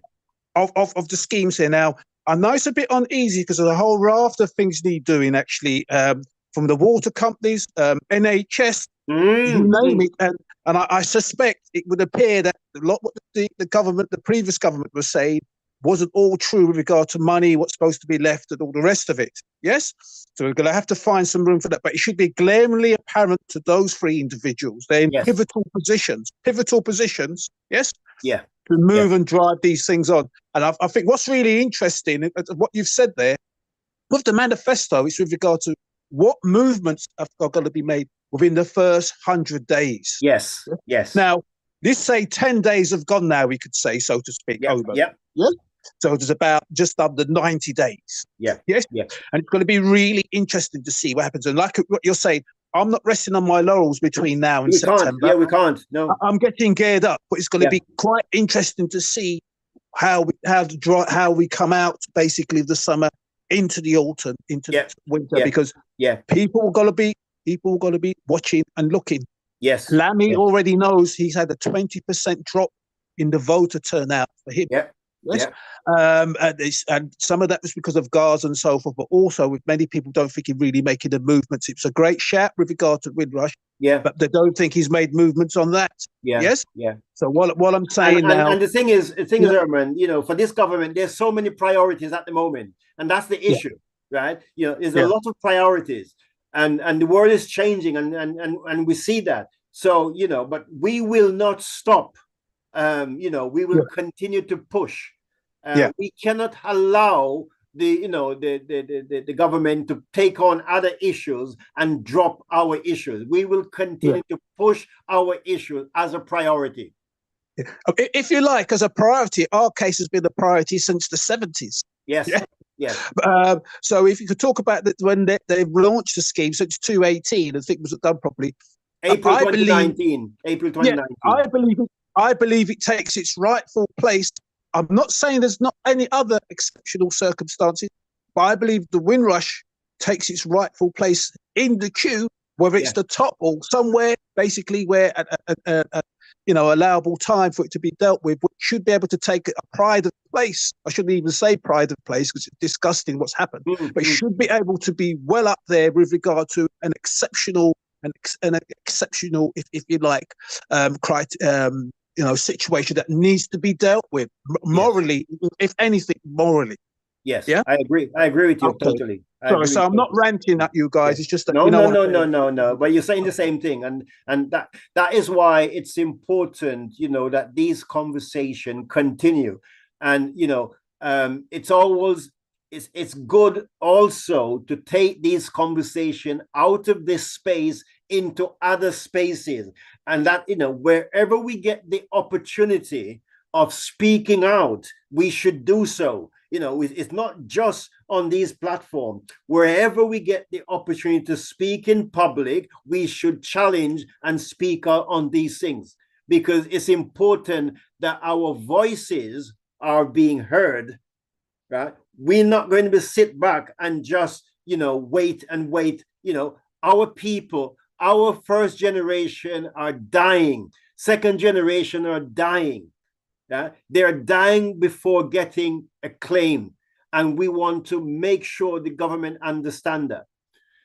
Of the schemes here. Now, I know it's a bit uneasy because there's a whole raft of things need doing, actually, from the water companies, NHS, you name it. And I suspect it would appear that a lot what the government, the previous government was saying wasn't all true with regard to money, what's supposed to be left and all the rest of it. Yes? So we're going to have to find some room for that. But it should be glaringly apparent to those three individuals. They're in pivotal positions. Yes? Yeah. To move and drive these things on. And I think what's really interesting, what you've said there, with the manifesto, is with regard to what movements are going to be made within the first 100 days. Yes. Now, let's say 10 days have gone now, we could say, so to speak, over. Yeah. Yeah. So it's about just under 90 days. Yeah. Yes. Yeah. And it's going to be really interesting to see what happens. And like what you're saying, I'm not resting on my laurels between now and September. Yeah, we can't. No. I'm getting geared up, but it's going to be quite interesting to see how we come out basically of the summer into the autumn, into the winter, because people are going to be watching and looking. Yes. Lammy already knows he's had a 20% drop in the voter turnout for him. Yeah. Yes. And some of that was because of Gaza and so forth, but also with many people don't think he's really making the movements. It's a great shout with regard to Windrush. Yeah. But they don't think he's made movements on that. Yeah. Yes. Yeah. So what I'm saying now, and the thing is, Herman, for this government, there's so many priorities at the moment, and that's the issue, right? There's a lot of priorities, and the world is changing, and we see that. So but we will not stop. We will continue to push. We cannot allow the government to take on other issues and drop our issues. We will continue to push our issues as a priority. If you like, as a priority, our case has been a priority since the 70s. Yes. Yes. So if you could talk about that when they've launched the scheme since 2018, I think it was done properly. April 2019. I believe it takes its rightful place. I'm not saying there's not any other exceptional circumstances, but I believe the Windrush takes its rightful place in the queue, whether it's the top or somewhere, basically where allowable time for it to be dealt with, which should be able to take a pride of place. I shouldn't even say pride of place because it's disgusting what's happened, but it should be able to be well up there with regard to an exceptional, if you like, situation that needs to be dealt with morally, if anything, morally. Yes, yeah, I agree with you totally. So I'm not ranting at you guys. It's just that no. But you're saying the same thing, and that is why it's important, that these conversations continue, and it's good also to take these conversations out of this space into other spaces, and that wherever we get the opportunity of speaking out, we should do so. It's not just on these platforms. Wherever we get the opportunity to speak in public, we should challenge and speak out on these things, because it's important that our voices are being heard, right? We're not going to sit back and just, wait and wait. Our people, our first generation are dying. Second generation are dying. They're dying before getting a claim. And we want to make sure the government understand that.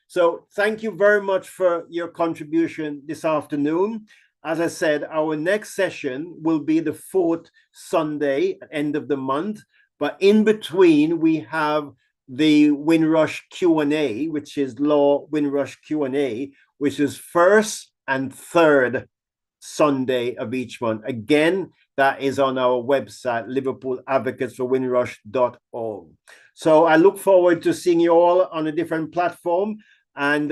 So thank you very much for your contribution this afternoon. As I said, our next session will be the 4th Sunday, end of the month. But in between, we have the Windrush Q&A, which is Law Windrush Q&A, which is first and third Sunday of each month. Again, that is on our website, liverpooladvocatesforwindrush.org. So I look forward to seeing you all on a different platform. And,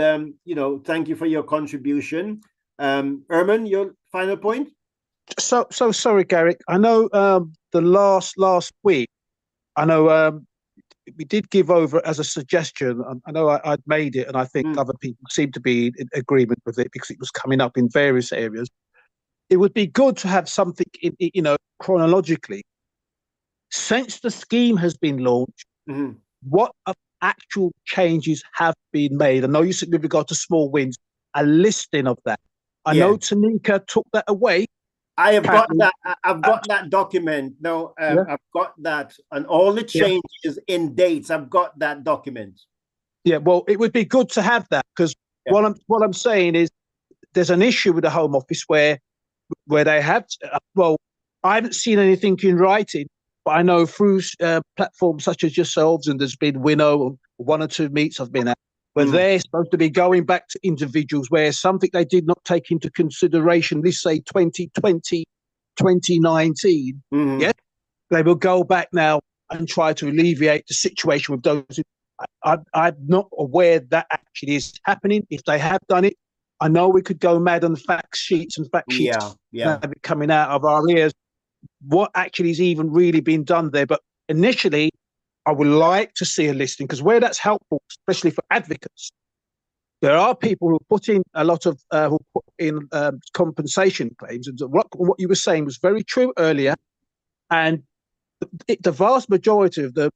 thank you for your contribution. Herman, your final point? So sorry, Garrick. I know the last week, I know we did give over as a suggestion. I know I'd made it, and I think other people seem to be in agreement with it because it was coming up in various areas. It would be good to have something, chronologically. Since the scheme has been launched, what actual changes have been made? I know you said with regard to small wins, a listing of that. I know Tanika took that away. I have got that. I've got that document. No, I've got that, and all the changes in dates. I've got that document. Yeah, well, it would be good to have that, because what I'm saying is there's an issue with the Home Office where they have. I haven't seen anything in writing, but I know through platforms such as yourselves, and there's been Winnow, one or two meets I've been at, where they're supposed to be going back to individuals where something they did not take into consideration, let's say 2020, 2019, they will go back now and try to alleviate the situation with those. I'm not aware that actually is happening. If they have done it, I know we could go mad on fact sheets and fact sheets have it coming out of our ears. What actually is even really being done there? But initially, I would like to see a listing, because where that's helpful, especially for advocates, there are people who put in a lot of who put in compensation claims. And what you were saying was very true earlier, and the vast majority of them,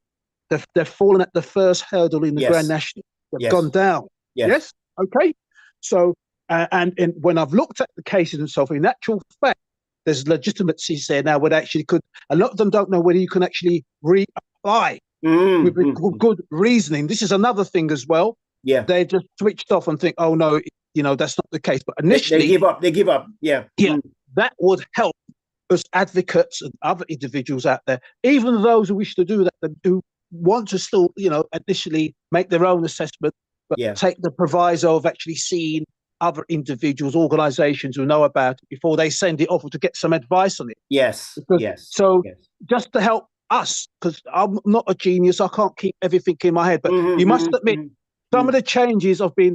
they've fallen at the first hurdle in the Grand National. They've gone down. Yes. Okay. So, and when I've looked at the cases and so forth, in actual fact, there's legitimacy there now. Where actually could, a lot of them don't know whether you can actually reapply with good reasoning. This is another thing as well. Yeah, they just switched off and think, oh no, that's not the case. But initially, they give up. Yeah, that would help us advocates and other individuals out there, even those who wish to do that, who want to still, initially make their own assessment, but take the proviso of actually seeing other individuals, organisations who know about it before they send it off, or to get some advice on it. Yes. Just to help us, because I'm not a genius, I can't keep everything in my head, but you must admit, some of the changes have been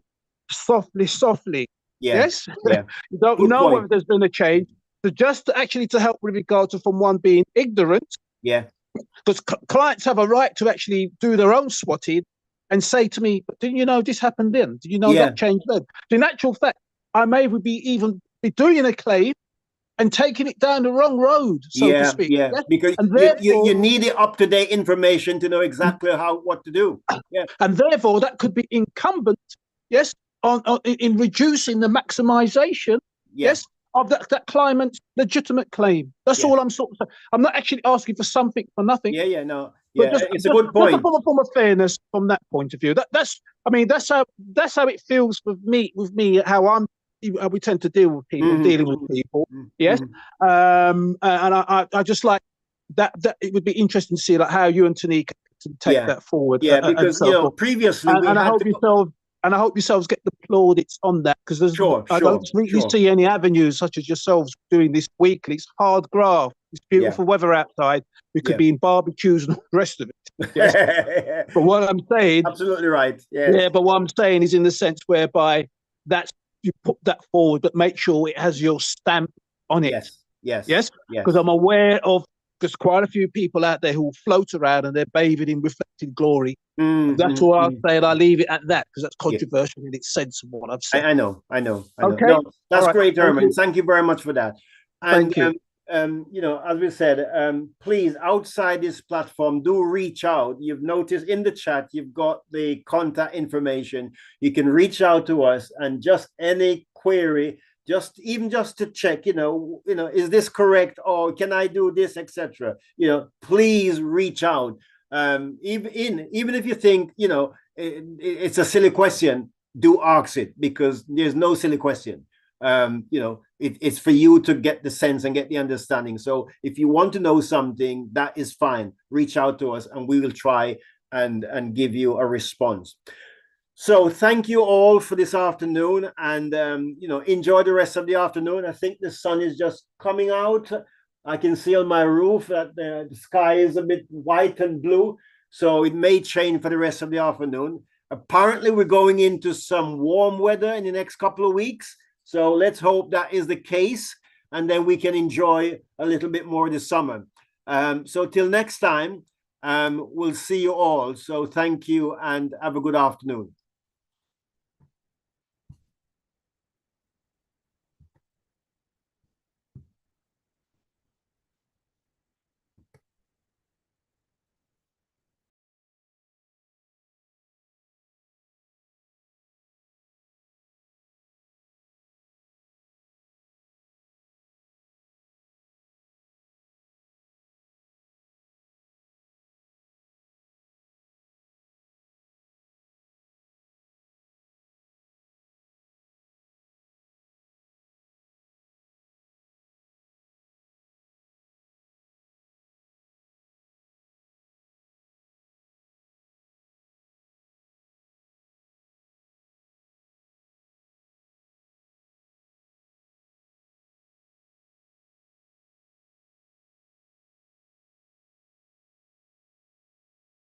softly. Yes. Yeah. You don't Good know point. whether there's been a change. So just to help with regard to, from one being ignorant. Yeah. Because clients have a right to actually do their own swatting and say to me, but didn't you know this happened then? Did you know that changed then? So in actual fact, I may be doing a claim and taking it down the wrong road, so to speak. Yeah, because you need the up-to-date information to know exactly what to do. Yeah. And therefore, that could be incumbent, in reducing the maximisation, of that claimant's legitimate claim. That's all I'm sort of saying. I'm not actually asking for something for nothing. No. Yeah, it's a good point. Just from a fairness from that point of view. That's how it feels with me, how we tend to deal with people, dealing with people. Yes. And I just like that it would be interesting to see like how you and Tanika can take that forward. Yeah, because previously I hope yourselves get the plaudits on that, because I don't really see any avenues such as yourselves doing this weekly. It's hard graft. It's beautiful weather outside. We could be in barbecues and all the rest of it. Yes. But what I'm saying, absolutely right. Yes. Yeah, but what I'm saying is in the sense whereby you put that forward, but make sure it has your stamp on it. Yes. Because I'm aware of there's quite a few people out there who float around and they're bathed in reflected glory. That's all I'll say, and I'll leave it at that, because that's controversial in its sense of what I've said. I know. Okay. No, that's great, Herman. Thank you very much for that. And, Thank you. As we said, please, outside this platform, do reach out. You've noticed in the chat, you've got the contact information. You can reach out to us, and just any query, just to check, is this correct, or can I do this, etc. Please reach out. Even if you think, it's a silly question, do ask it, because there's no silly question. It's for you to get the sense and get the understanding. So if you want to know something, that is fine. Reach out to us and we will try and give you a response. So thank you all for this afternoon, and enjoy the rest of the afternoon. I think the sun is just coming out. I can see on my roof that the sky is a bit white and blue, so it may change for the rest of the afternoon. Apparently, we're going into some warm weather in the next couple of weeks, so let's hope that is the case, and then we can enjoy a little bit more this summer. So till next time, we'll see you all. So thank you and have a good afternoon.